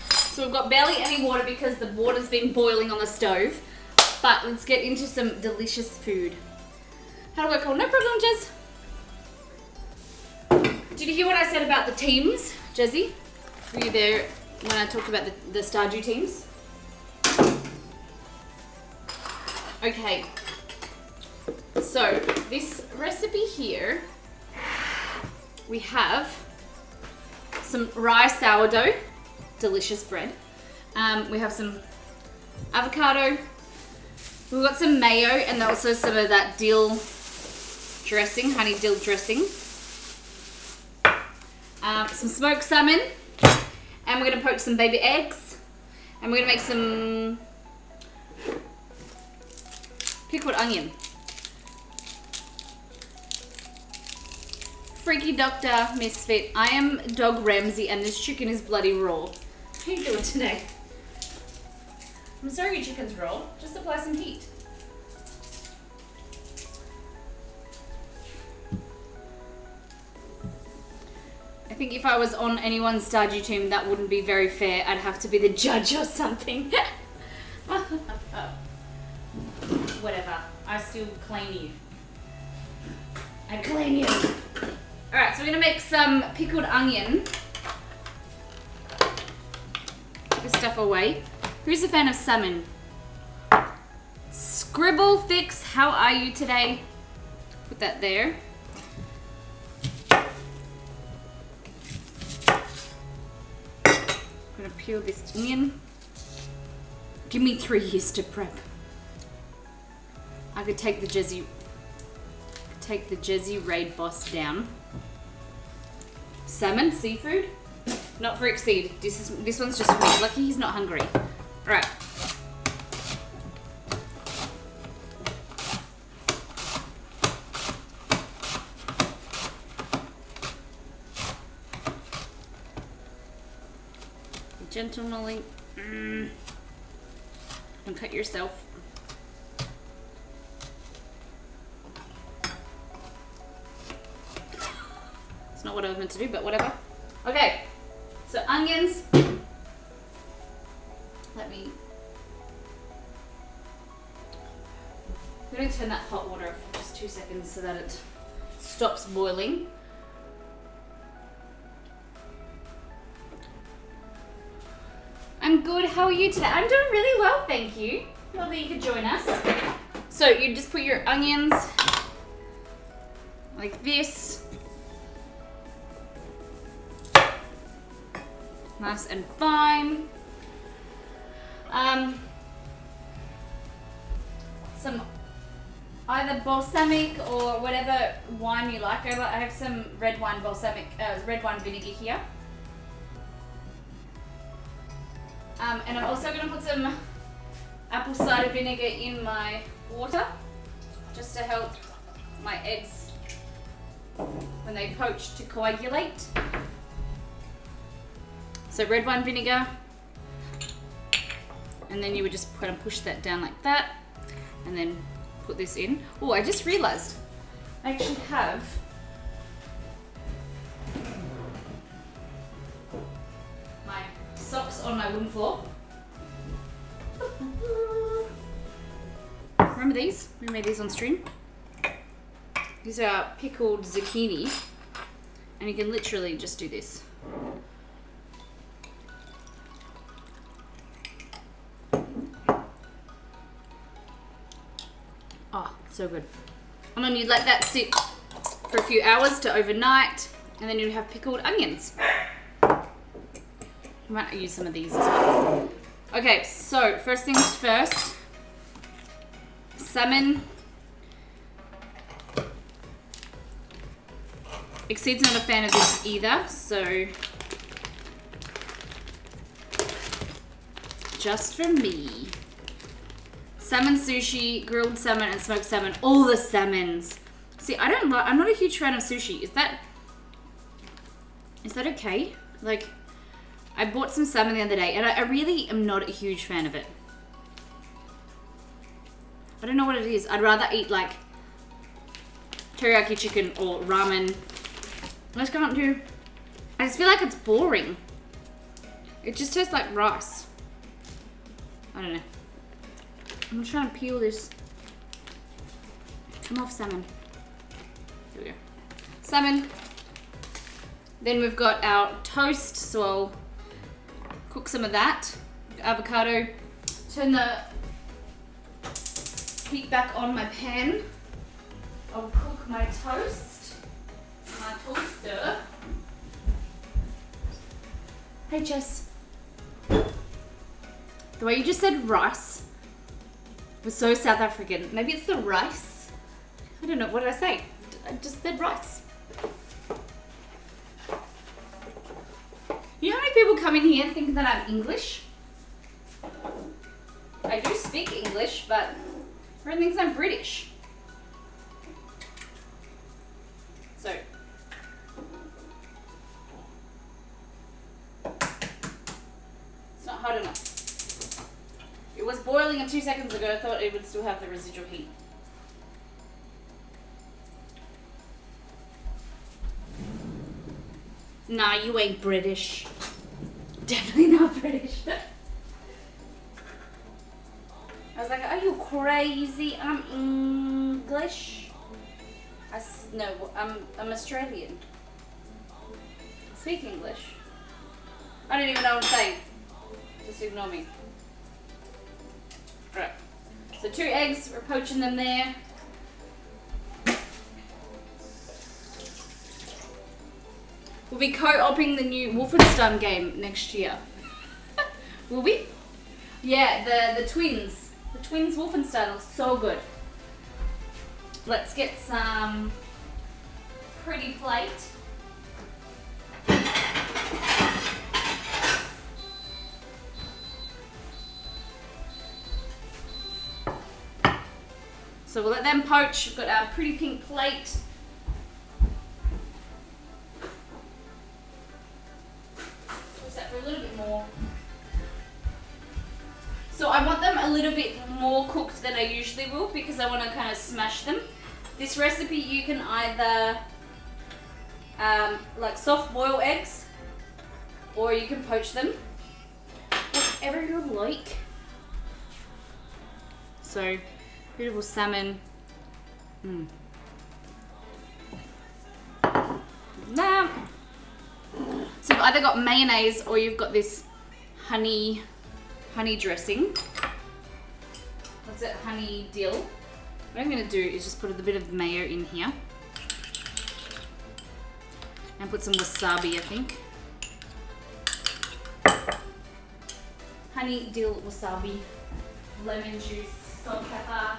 Speaker 1: So we've got barely any water because the water's been boiling on the stove. But let's get into some delicious food. How do I call? No problem, Jez. Did you hear what I said about the teams, Jezzy? Were you there when I talked about the Stardew teams? Okay. So this recipe here, we have some rye sourdough, delicious bread. We have some avocado. We've got some mayo and also some of that dill dressing, honey dill dressing. Some smoked salmon. And we're going to poach some baby eggs. And we're going to make some pickled onion. Freaky Doctor Misfit. I am Dog Ramsay and this chicken is bloody raw. How you doing today? I'm sorry your chicken's raw. Just apply some heat. I think if I was on anyone's Stardew team, that wouldn't be very fair. I'd have to be the judge or something. Whatever. I still claim you. I claim you. Alright, so we're going to make some pickled onion. Put this stuff away. Who's a fan of salmon? Scribble Fix, how are you today? Put that there. I'm gonna peel this onion. Give me 3 years to prep. I could take the Jezzy Raid boss down. Salmon, seafood, not for Exceed. This one's just for me. Lucky he's not hungry. All right. Gently. Don't cut yourself. It's not what I was meant to do, but whatever. Okay, so onions. I'm going to turn that hot water off for just 2 seconds so that it stops boiling. I'm good. How are you today? I'm doing really well, thank you. Love that you could join us. So you just put your onions like this. Nice and fine. Some either balsamic or whatever wine you like. I have some red wine vinegar here. And I'm also going to put some apple cider vinegar in my water just to help my eggs when they poach to coagulate. So red wine vinegar, and then you would just kind of push that down like that and then put this in. Oh, I just realized I actually have my socks on my wooden floor. Remember these? We made these on stream. These are pickled zucchini, and you can literally just do this. Oh, so good. And then you'd let that sit for a few hours to overnight, and then you'd have pickled onions. I might use some of these as well. Okay, so first things first. Salmon. Exceed's not a fan of this either, so just for me. Salmon sushi, grilled salmon, and smoked salmon. All the salmons. See, I'm not a huge fan of sushi. Is that okay? Like, I bought some salmon the other day, and I really am not a huge fan of it. I don't know what it is. I'd rather eat like teriyaki chicken or ramen I just can't do. I just feel like it's boring. It just tastes like rice. I don't know. I'm trying to peel this. Come off, salmon. Here we go. Salmon. Then we've got our toast, so I'll cook some of that. Avocado. Turn the heat back on my pan. I'll cook my toast. My toaster. Hey Jess. The way you just said rice was so South African. Maybe it's the rice. I don't know, what did I say? I just said rice. You know how many people come in here thinking that I'm English? I do speak English, but everyone thinks I'm British. So. It's not hot enough. It was boiling 2 seconds ago. I thought it would still have the residual heat. Nah, you ain't British. Definitely not British. I was like, are you crazy? I'm English. No, I'm Australian. I speak English. I don't even know what I'm saying. Just ignore me. Right. So 2 eggs, we're poaching them there. We'll be co-oping the new Wolfenstein game next year. Will we? Yeah, the twins. The twins Wolfenstein looks so good. Let's get some pretty plate. So we'll let them poach. We've got our pretty pink plate. What's that for a little bit more? So I want them a little bit more cooked than I usually will because I want to kind of smash them. This recipe you can either like soft boil eggs or you can poach them. Whatever you like. So beautiful salmon. Now, so you've either got mayonnaise or you've got this honey dressing. What's it? Honey dill. What I'm going to do is just put a bit of mayo in here. And put some wasabi, I think. Honey dill wasabi. Lemon juice. Salt, pepper.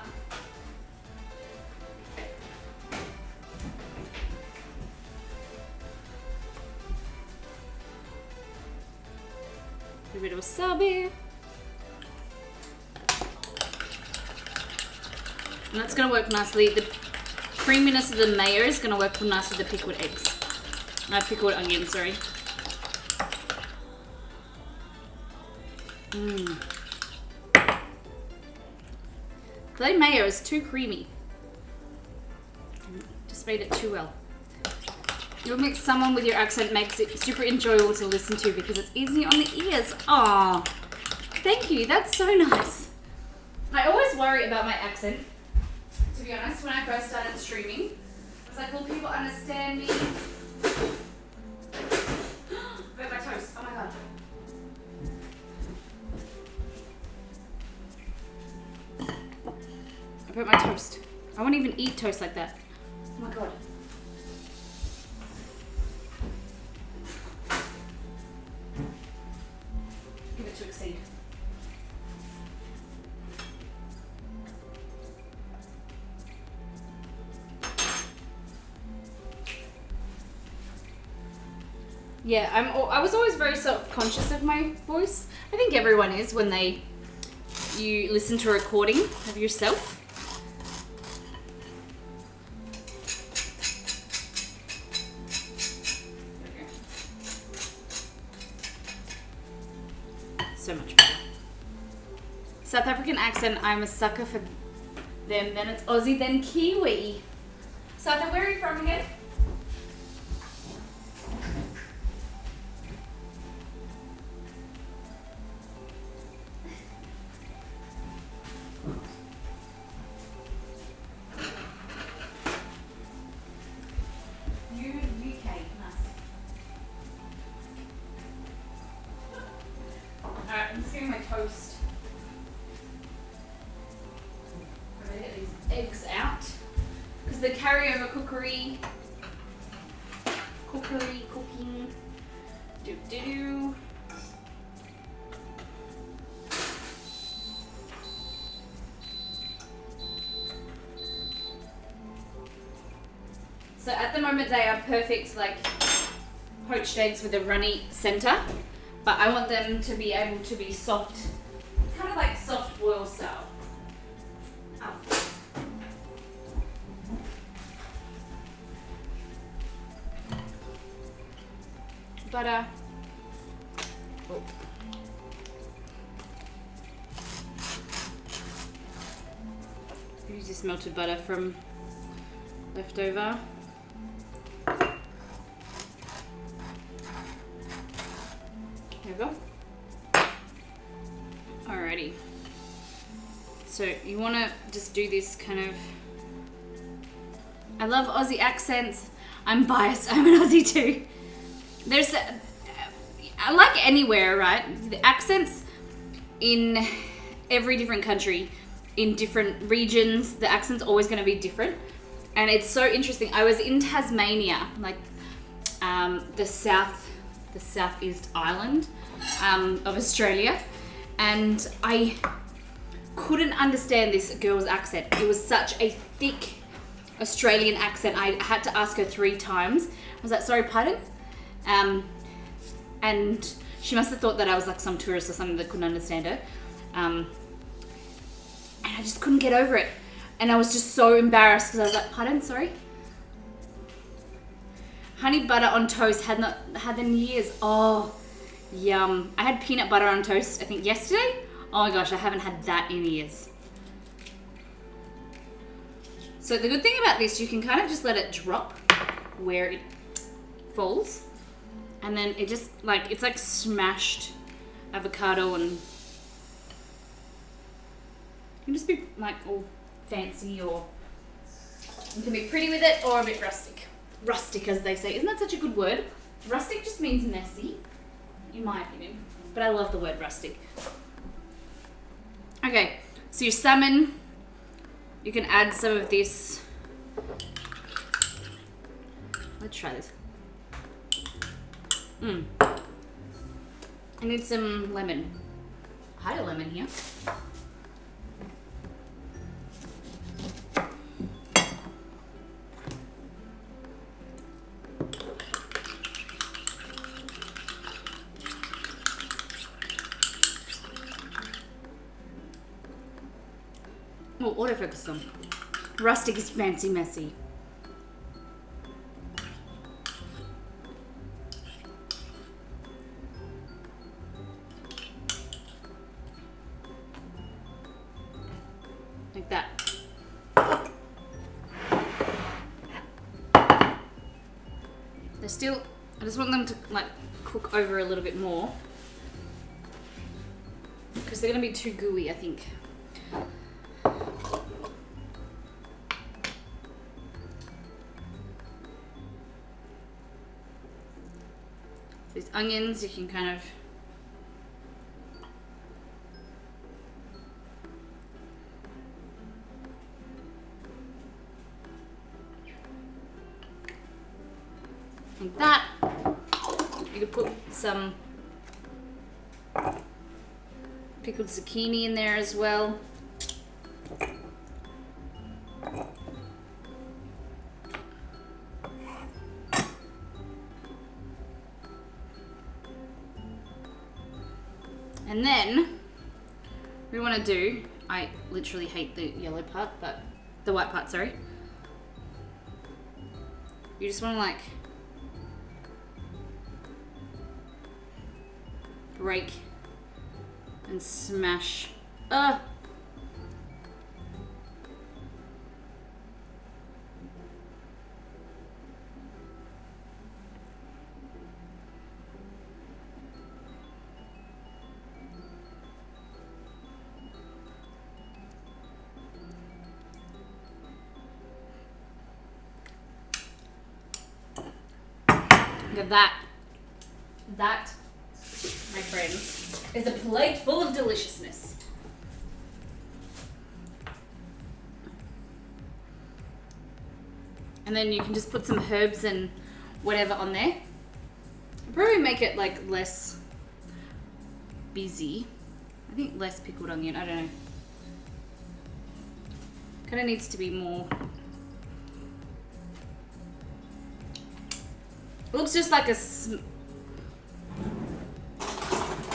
Speaker 1: A bit of wasabi. And that's going to work nicely. The creaminess of the mayo is going to work nice with the pickled eggs. Pickled onions, sorry. The mayo is too creamy. Just made it too well. You'll make someone with your accent makes it super enjoyable to listen to because it's easy on the ears. Aw, thank you. That's so nice. I always worry about my accent. To be honest, when I first started streaming, I was like, will people understand me? Where's my toast? Oh my god. I put my toast. I won't even eat toast like that. Oh my god. Give it to Exceed. Yeah, I was always very self-conscious of my voice. I think everyone is when you listen to a recording of yourself. So much better. South African accent, I'm a sucker for them. Then it's Aussie, then Kiwi. South, where are you from again? toast. I'm gonna get these eggs out because the carryover cooking. Do. So at the moment they are perfect, like poached eggs with a runny center, but I want them to be able to be soft, kind of like soft boil style. Butter. Oh. Use this melted butter from leftover. There we go. Alrighty. So you want to just do this kind of. I love Aussie accents. I'm biased. I'm an Aussie too. There's, like anywhere, right? The accents in every different country, in different regions, the accent's always going to be different. And it's so interesting. I was in Tasmania, like the southeast island of Australia, and I couldn't understand this girl's accent. It was such a thick Australian accent. I had to ask her 3 times. I was like, sorry, pardon? And she must have thought that I was like some tourist or something that couldn't understand her. And I just couldn't get over it. And I was just so embarrassed because I was like, pardon, sorry? Honey butter on toast, had not had in years. Oh, yum. I had peanut butter on toast, I think yesterday. Oh my gosh, I haven't had that in years. So the good thing about this, you can kind of just let it drop where it falls. And then it just like, it's like smashed avocado, and you can just be like all fancy, or you can be pretty with it, or a bit rustic. Rustic, as they say. Isn't that such a good word? Rustic just means messy, in my opinion. But I love the word rustic. Okay, so your salmon, you can add some of this. Let's try this. I need some lemon. I had a lemon here. Oh, autofocus on. Rustic is fancy messy. Like that. They're still, I just want them to like cook over a little bit more because they're gonna be too gooey, I think. These onions, you can kind of like that. You could put some pickled zucchini in there as well. And then we want to do, I literally hate the yellow part, but the white part, sorry. You just want to like break and smash. Look at that. my friends, is a plate full of deliciousness. And then you can just put some herbs and whatever on there. Probably make it like less busy. I think less pickled onion, I don't know. Kind of needs to be more. It looks just like I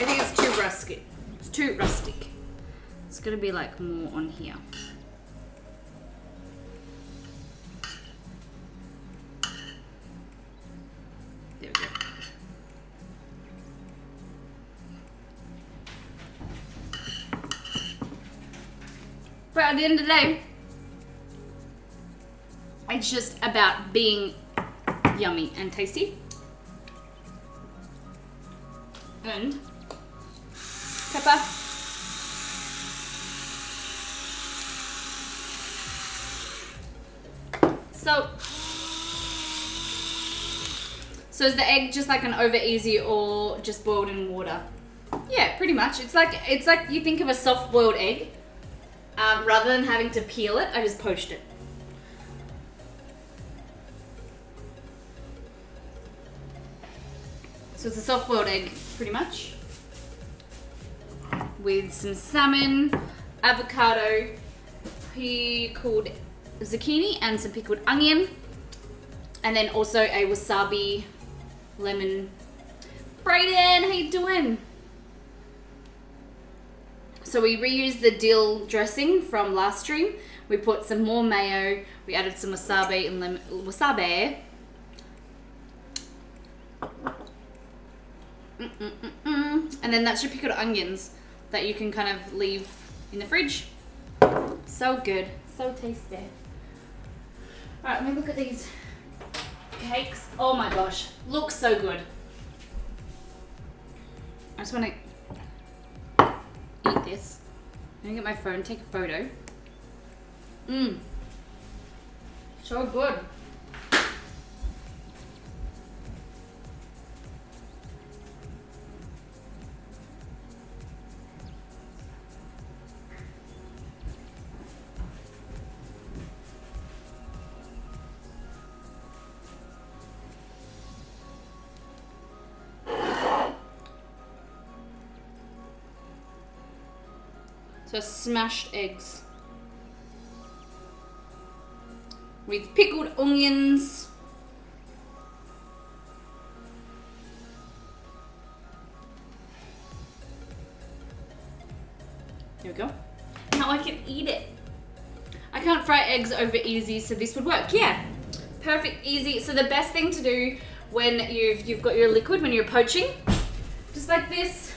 Speaker 1: think it's too rustic. It's too rustic. It's gonna be like more on here. There we go. But at the end of the day, it's just about being yummy and tasty. And pepper. So is the egg just like an over easy or just boiled in water? Yeah, pretty much. It's like you think of a soft boiled egg. Rather than having to peel it, I just poached it. So it's a soft boiled egg, pretty much. With some salmon, avocado, pickled zucchini, and some pickled onion. And then also a wasabi lemon. Brayden, how you doing? So we reused the dill dressing from last stream. We put some more mayo. We added some wasabi and wasabi. And then that's your pickled onions that you can kind of leave in the fridge. So good, so tasty. All right, let me look at these cakes. Oh my gosh, looks so good. I just want to eat this. I'm gonna get my phone, take a photo. So good. So smashed eggs with pickled onions. There we go. Now I can eat it. I can't fry eggs over easy, so this would work. Yeah, perfect, easy. So the best thing to do when you've got your liquid, when you're poaching, just like this.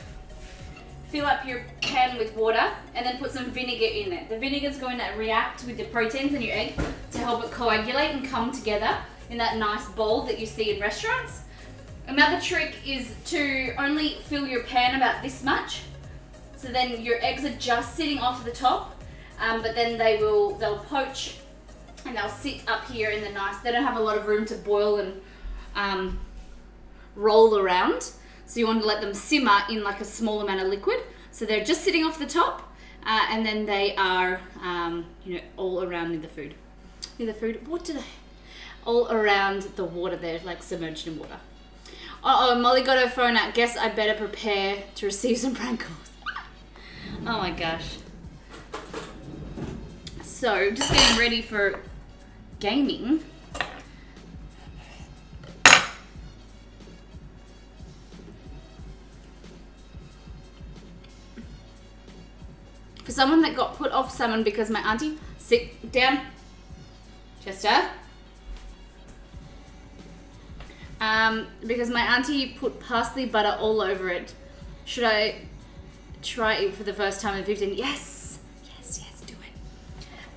Speaker 1: Fill up your pan with water and then put some vinegar in it. The vinegar is going to react with the proteins in your egg to help it coagulate and come together in that nice bowl that you see in restaurants. Another trick is to only fill your pan about this much. So then your eggs are just sitting off the top, but then they'll poach and they'll sit up here in the nice, they don't have a lot of room to boil and roll around. So you want to let them simmer in like a small amount of liquid. So they're just sitting off the top, and then they are, all around in the food. All around the water, they're like submerged in water. Oh, Molly got her phone out. Guess I better prepare to receive some prank calls. Oh my gosh. So just getting ready for gaming. For someone that got put off salmon because my auntie, sit down, Chester. Because my auntie put parsley butter all over it. Should I try it for the first time in 15? Yes, do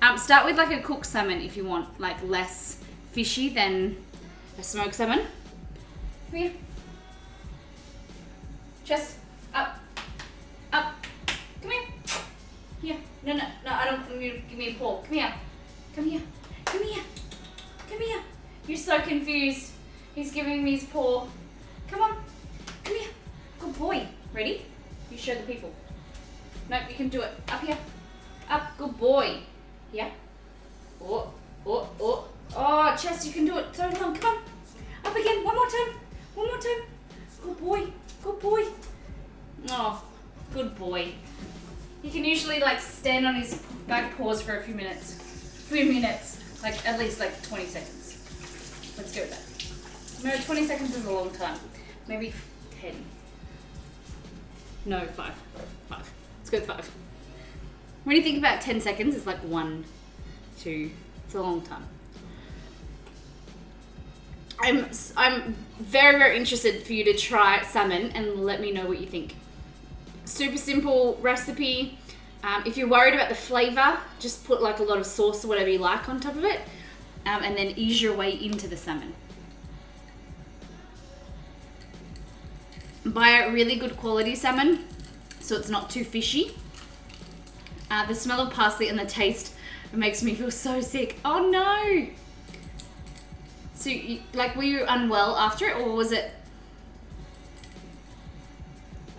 Speaker 1: it. Start with like a cooked salmon if you want, like less fishy than a smoked salmon. Come here. Chest, up. Come here. Here. No, I don't want you to give me a paw. Come here. You're so confused. He's giving me his paw. Come on. Come here. Good boy. Ready? You show the people. No, you can do it. Up here. Up. Good boy. Yeah. Oh. Oh, Chess, you can do it. So long. Come on. Up again. One more time. One more time. Good boy. Good boy. Oh, good boy. He can usually like stand on his back paws for a few minutes. Like at least like 20 seconds. Let's go with that. No, 20 seconds is a long time. Maybe 10. No, 5. Let's go with 5. When you think about 10 seconds, it's like 1, 2. It's a long time. I'm very, very interested for you to try salmon and let me know what you think. Super simple recipe. If you're worried about the flavor, just put like a lot of sauce or whatever you like on top of it, and then ease your way into the salmon. Buy a really good quality salmon so it's not too fishy. The smell of parsley and the taste makes me feel so sick. Oh no! So, were you unwell after it, or was it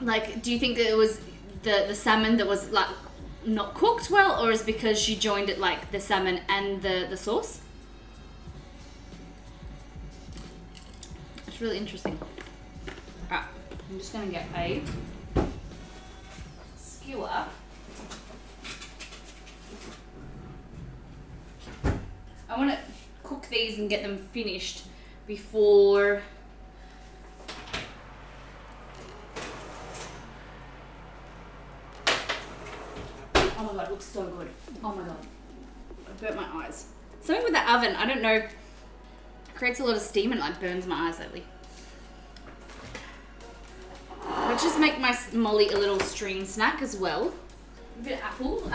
Speaker 1: like? Do you think that it was the salmon that was like not cooked well, or is it because she joined it like the salmon and the sauce? It's really interesting. Alright, I'm just gonna get a skewer. I want to cook these and get them finished before oh my god, it looks so good. Oh my god, I burnt my eyes. Something with the oven, I don't know, it creates a lot of steam and it like burns my eyes lately. Let's just make my Molly a little stream snack as well. A bit of apple,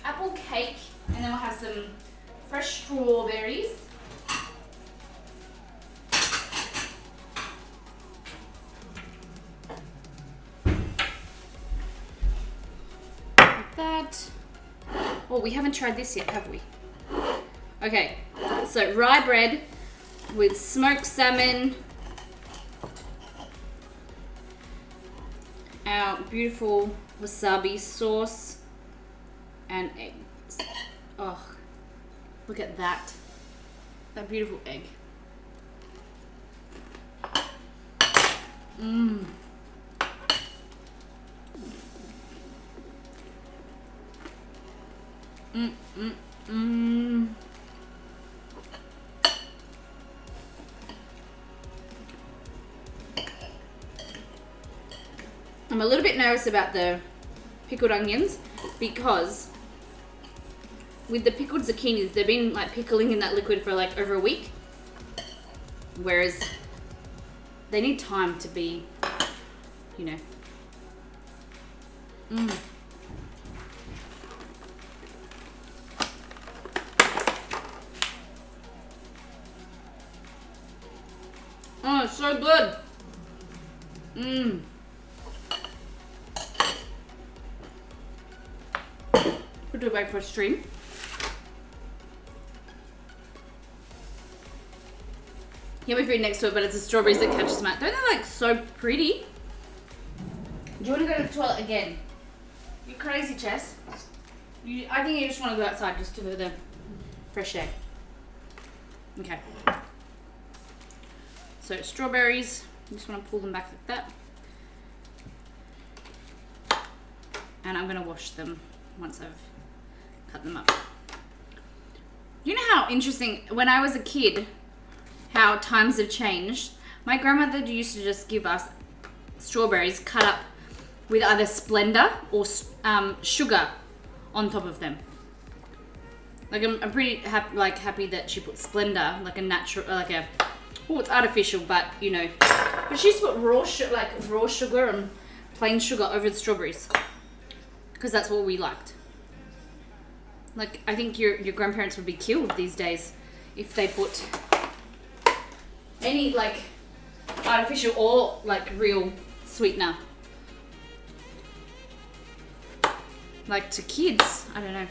Speaker 1: apple cake, and then we'll have some fresh strawberries. Like that. Oh, we haven't tried this yet, have we? Okay, so rye bread with smoked salmon, our beautiful wasabi sauce, and eggs. Oh. Look at that. That beautiful egg. Mmm. I'm a little bit nervous about the pickled onions because with the pickled zucchinis, they've been like pickling in that liquid for like over a week. Whereas they need time to be, you know. Oh, it's so good. Put it away for a stream. Yummy food next to it, but it's the strawberries that catches my eye. Don't they like so pretty? Do you want to go to the toilet again? You're crazy, Chess. I think you just want to go outside just to the fresh air. Okay. So strawberries, I just want to pull them back like that. And I'm going to wash them once I've cut them up. You know how interesting, when I was a kid, how times have changed. My grandmother used to just give us strawberries cut up with either Splenda or sugar on top of them. Like I'm pretty happy that she put Splenda, like a natural, it's artificial, but you know. But she used to put raw sugar and plain sugar over the strawberries because that's what we liked. Like I think your grandparents would be killed these days if they put any like artificial or like real sweetener. Like to kids, I don't know.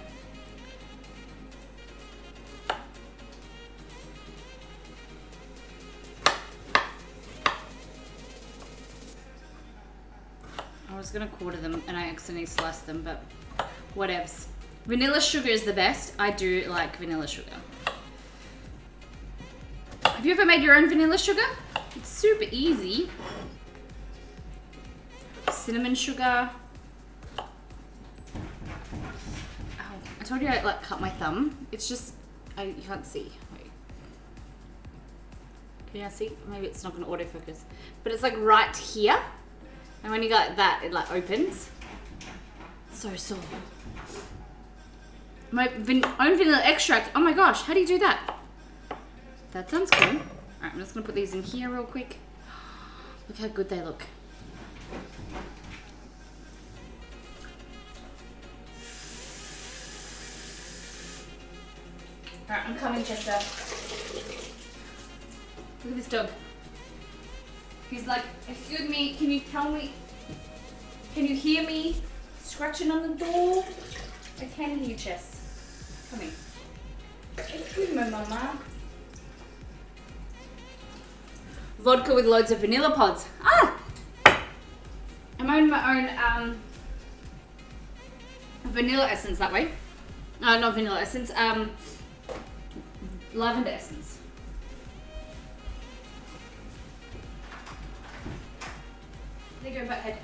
Speaker 1: I was gonna quarter them and I accidentally sliced them, but whatevs. Vanilla sugar is the best. I do like vanilla sugar. Have you ever made your own vanilla sugar? It's super easy. Cinnamon sugar. Ow. I told you I like cut my thumb. It's just, you can't see. Wait. Can you see? Maybe it's not gonna autofocus. But it's like right here. And when you go like that, it like opens. So sore. My own vanilla extract. Oh my gosh, how do you do that? That sounds cool. Alright, I'm just gonna put these in here real quick. Look how good they look. Alright, I'm coming, Chester. Look at this dog. He's like, excuse me, can you tell me, can you hear me scratching on the door? I can hear you, Chess. Come here. Excuse me, mama. Vodka with loads of vanilla pods. Ah! I'm making my own vanilla essence that way. Not vanilla essence, lavender essence. There you go, butthead.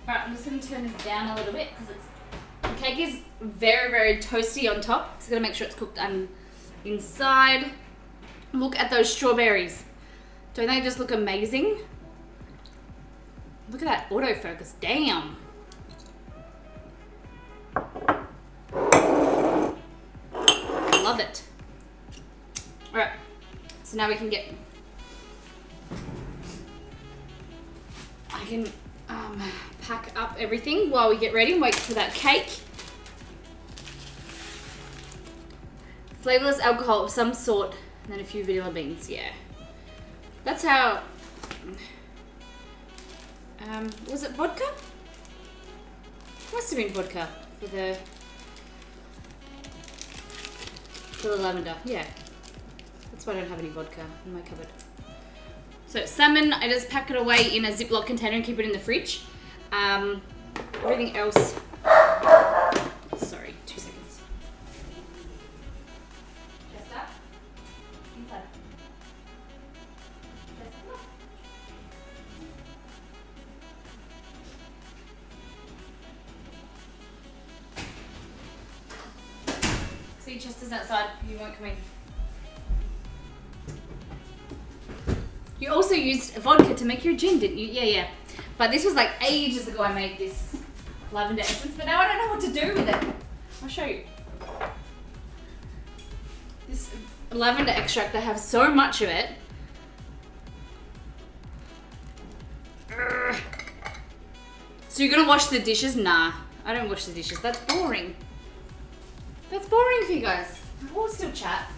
Speaker 1: Alright, I'm just going to turn this down a little bit because the cake is very, very toasty on top. So I'm going to make sure it's cooked inside. Look at those strawberries. Don't they just look amazing? Look at that autofocus. Damn. Love it. Alright, so now we can get... I can pack up everything while we get ready and wait for that cake. Flavorless alcohol of some sort, and then a few vanilla beans, yeah. That's how... was it vodka? Must have been vodka for the lavender, yeah. That's why I don't have any vodka in my cupboard. So salmon, I just pack it away in a Ziploc container and keep it in the fridge. Everything else, sorry, 2 seconds. Just that, inside. See, Chester's outside, you won't come in. You also used vodka to make your gin, didn't you? Yeah. But this was like ages ago I made this lavender essence, but now I don't know what to do with it. I'll show you. This lavender extract, I have so much of it. So you're gonna wash the dishes? Nah, I don't wash the dishes. That's boring. That's boring for you guys. We'll still chat.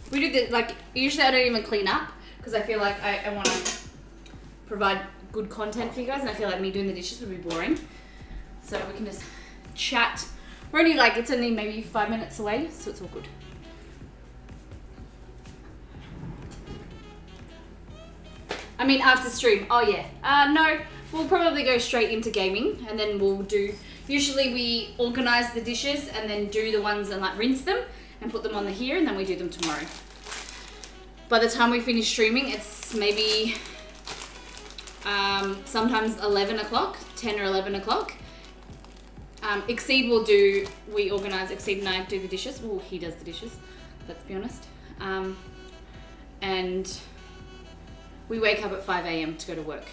Speaker 1: We do this, like, usually I don't even clean up because I feel like I want to provide good content for you guys, and I feel like me doing the dishes would be boring. So we can just chat. We're only like, it's only maybe 5 minutes away, so it's all good. I mean, after stream. Oh yeah. No, we'll probably go straight into gaming, and then we'll do, usually we organize the dishes and then do the ones and like rinse them and put them on the here, and then we do them tomorrow. By the time we finish streaming, it's maybe sometimes 11 o'clock, 10 or 11 o'clock. Exceed will do, we organize, Exceed and I do the dishes. Well, he does the dishes, let's be honest. And we wake up at 5 a.m. to go to work.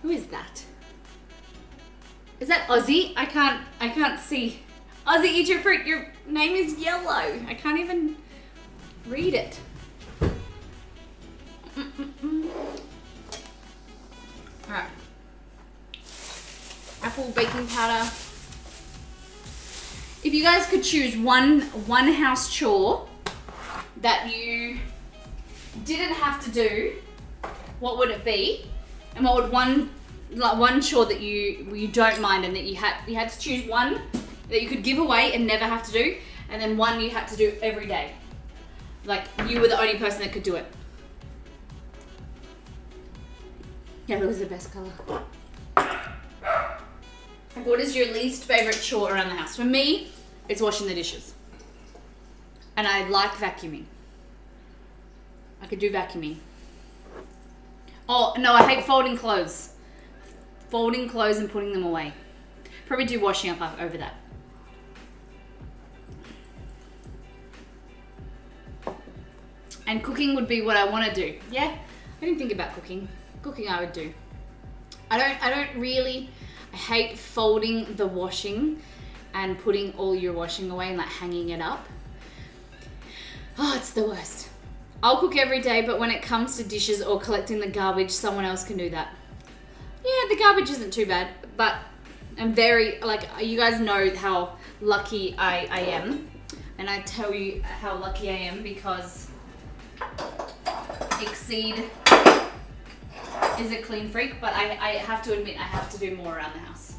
Speaker 1: Who is that? Is that Ozzy? I can't see. Ozzy, eat your fruit. Your name is yellow. I can't even read it. Alright. Apple baking powder. If you guys could choose one house chore that you didn't have to do, what would it be? And what would one chore that you don't mind and that you had to choose one that you could give away and never have to do, and then one you had to do every day? Like, you were the only person that could do it. Yellow is the best color. What is your least favorite chore around the house? For me, it's washing the dishes. And I like vacuuming. I could do vacuuming. Oh, no, I hate folding clothes. Folding clothes and putting them away. Probably do washing up over that. And cooking would be what I want to do. Yeah, I didn't think about cooking. Cooking I would do. I hate folding the washing and putting all your washing away and like hanging it up. Oh, it's the worst. I'll cook every day, but when it comes to dishes or collecting the garbage, someone else can do that. Yeah, the garbage isn't too bad, but I'm very, like, you guys know how lucky I am. And I tell you how lucky I am because Exceed is a clean freak, but I have to admit I have to do more around the house.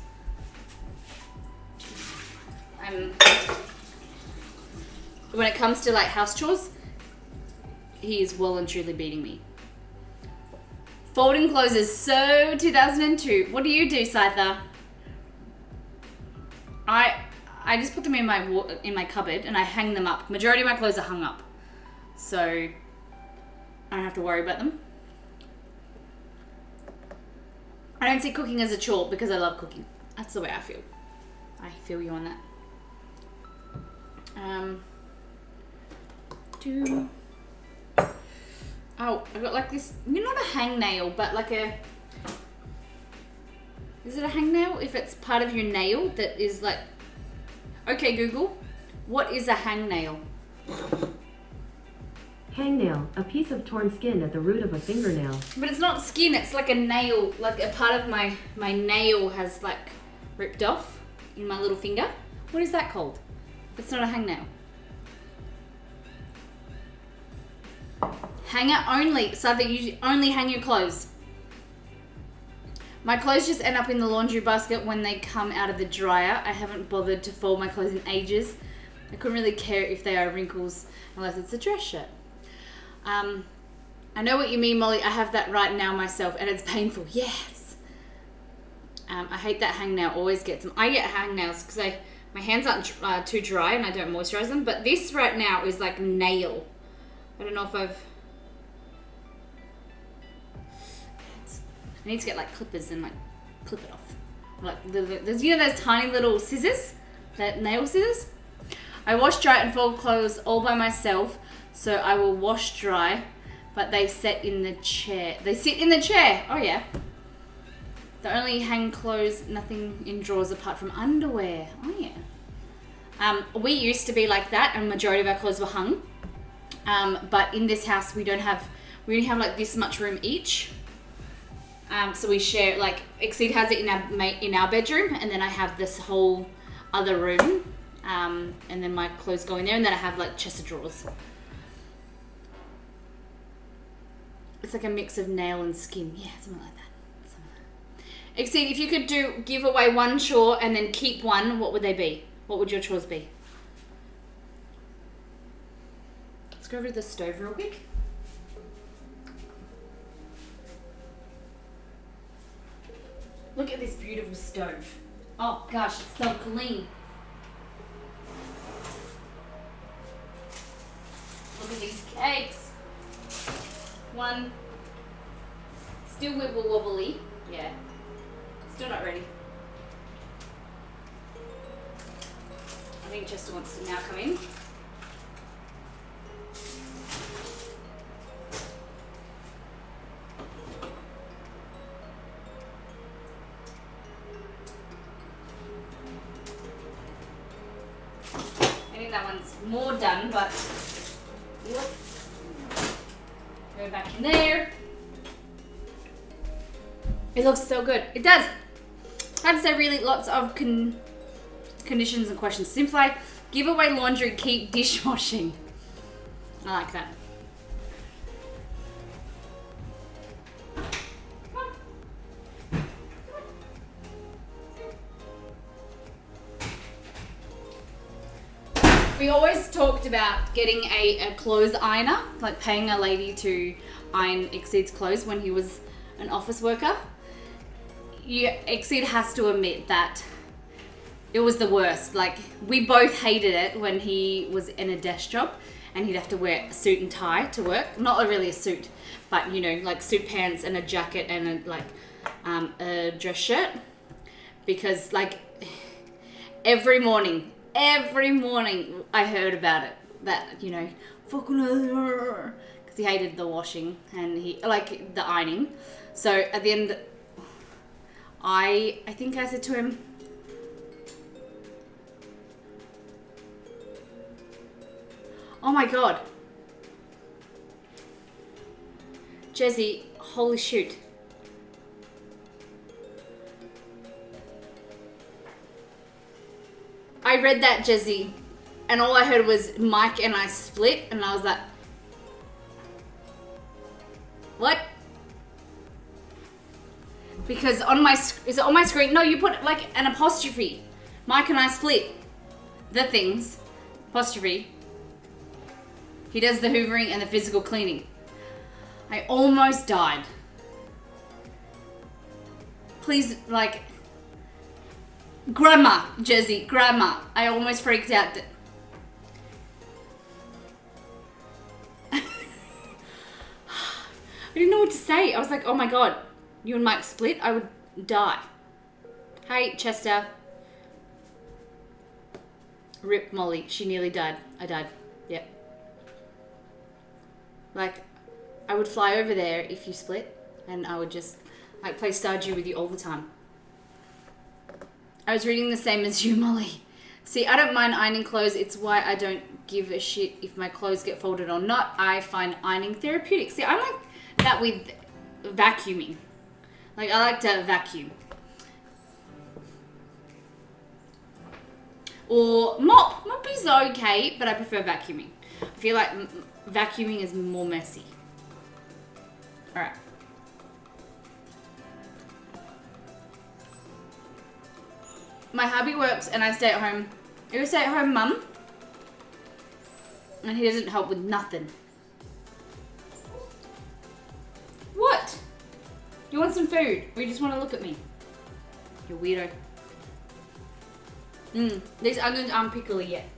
Speaker 1: When it comes to like house chores, he is well and truly beating me. Folding clothes is so 2002. What do you do, Scyther? I just put them in my cupboard and I hang them up. Majority of my clothes are hung up, so I don't have to worry about them. I don't see cooking as a chore because I love cooking. That's the way I feel. I feel you on that. Oh, I got like this, not a hangnail, but like a, is it a hangnail? If it's part of your nail that is like, okay Google, what is a hangnail?
Speaker 2: Hangnail, a piece of torn skin at the root of a fingernail.
Speaker 1: But it's not skin, it's like a nail, like a part of my nail has like ripped off in my little finger. What is that called? It's not a hangnail. Hanger only, so that you only hang your clothes. My clothes just end up in the laundry basket when they come out of the dryer. I haven't bothered to fold my clothes in ages. I couldn't really care if they are wrinkles unless it's a dress shirt. I know what you mean, Molly. I have that right now myself and it's painful. Yes. I hate that hangnail. Always gets them. I get hangnails because my hands aren't too dry and I don't moisturize them. But this right now is like nail. I don't know if I need to get like clippers and like clip it off. Like there's, you know, those tiny little scissors, that nail scissors. I wash, dry, and fold clothes all by myself, so I will wash dry, but they sit in the chair. They sit in the chair. Oh yeah. They only hang clothes, nothing in drawers apart from underwear. Oh yeah. We used to be like that, and majority of our clothes were hung. But in this house, we only have like this much room each. So we share, like, Exceed has it in our bedroom, and then I have this whole other room, and then my clothes go in there, and then I have like chest of drawers. It's like a mix of nail and skin. Yeah, something like that. Exceed, if you could give away one chore and then keep one, what would they be? What would your chores be? Let's go over to the stove real quick. Look at this beautiful stove. Oh gosh, it's so clean. Look at these cakes. One, still wibble wobbly. Yeah, still not ready. I think Chester wants to now come in. That one's more done, but whoop. Go back in there. It looks so good. It does. I have to say, really, lots of conditions and questions. Simplify, give away laundry, keep dishwashing. I like that. We always talked about getting a clothes ironer, like paying a lady to iron Exceed's clothes when he was an office worker. Exceed has to admit that it was the worst. Like, we both hated it when he was in a desk job and he'd have to wear a suit and tie to work. Not really a suit, but you know, like suit pants and a jacket and a dress shirt. Because like every morning I heard about it, that, you know, because he hated the washing and he like the ironing. So at the end, I think I said to him, oh my god, Jesse, holy shoot. I read that, Jesse, and all I heard was Mike and I split, and I was like, what? Because is it on my screen? No, you put like an apostrophe. Mike and I split. The things. Apostrophe. He does the hoovering and the physical cleaning. I almost died. Please, like, grammar, Jesse, grammar. I almost freaked out. I didn't know what to say. I was like, oh my god, you and Mike split? I would die. Hey, Chester. Rip Molly. She nearly died. I died. Yep. Like, I would fly over there if you split, and I would just like play Stardew with you all the time. I was reading the same as you, Molly. See, I don't mind ironing clothes. It's why I don't give a shit if my clothes get folded or not. I find ironing therapeutic. See, I like that with vacuuming. Like, I like to vacuum. Or mop. Mop is okay, but I prefer vacuuming. I feel like vacuuming is more messy. Alright. My hubby works and I stay at home. You're a stay-at-home mum, and he doesn't help with nothing. What? You want some food? Or you just want to look at me? You weirdo. These onions aren't pickly yet.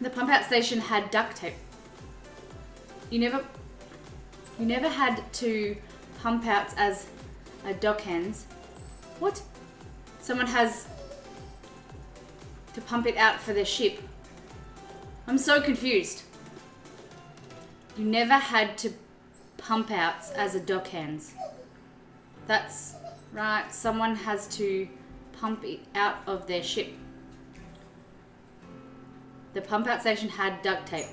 Speaker 1: The pump out station had duct tape. You never had to pump outs as a dockhands. What? Someone has to pump it out for their ship. I'm so confused. You never had to pump outs as a dockhands. That's right. Someone has to pump it out of their ship. The pump out station had duct tape.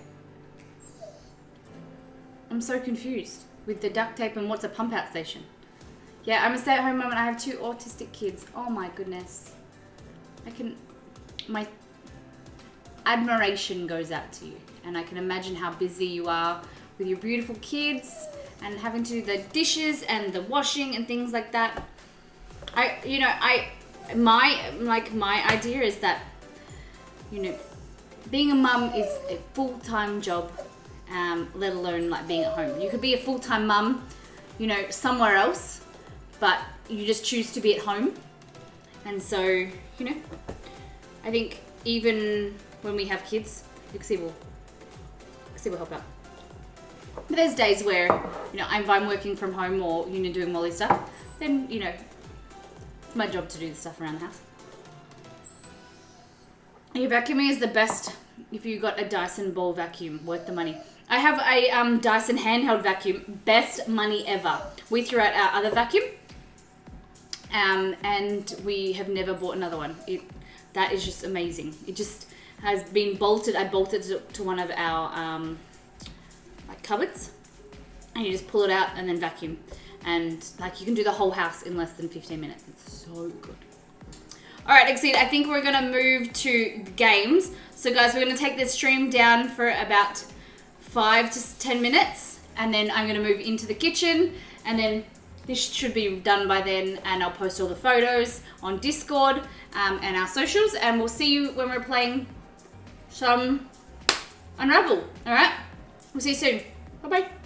Speaker 1: I'm so confused with the duct tape and what's a pump out station. Yeah, I'm a stay-at-home mum and I have 2 autistic kids. Oh my goodness. My admiration goes out to you. And I can imagine how busy you are with your beautiful kids and having to do the dishes and the washing and things like that. My idea is that, you know, being a mum is a full-time job, let alone like being at home. You could be a full-time mum, you know, somewhere else, but you just choose to be at home. And so, you know, I think even when we have kids, Dixie will help out. But there's days where, you know, if I'm working from home or, you know, doing Molly stuff, then, you know, it's my job to do the stuff around the house. Your vacuuming is the best if you got a Dyson ball vacuum, worth the money. I have a Dyson handheld vacuum, best money ever. We threw out our other vacuum, and we have never bought another one. That is just amazing. It just has been bolted. I bolted it to one of our like cupboards, and you just pull it out and then vacuum, and like you can do the whole house in less than 15 minutes. It's so good. All right, Exceed, I think we're gonna move to games. So guys, we're gonna take this stream down for about 5 to 10 minutes, and then I'm gonna move into the kitchen, and then this should be done by then, and I'll post all the photos on Discord and our socials, and we'll see you when we're playing some Unravel. All right, we'll see you soon. Bye bye.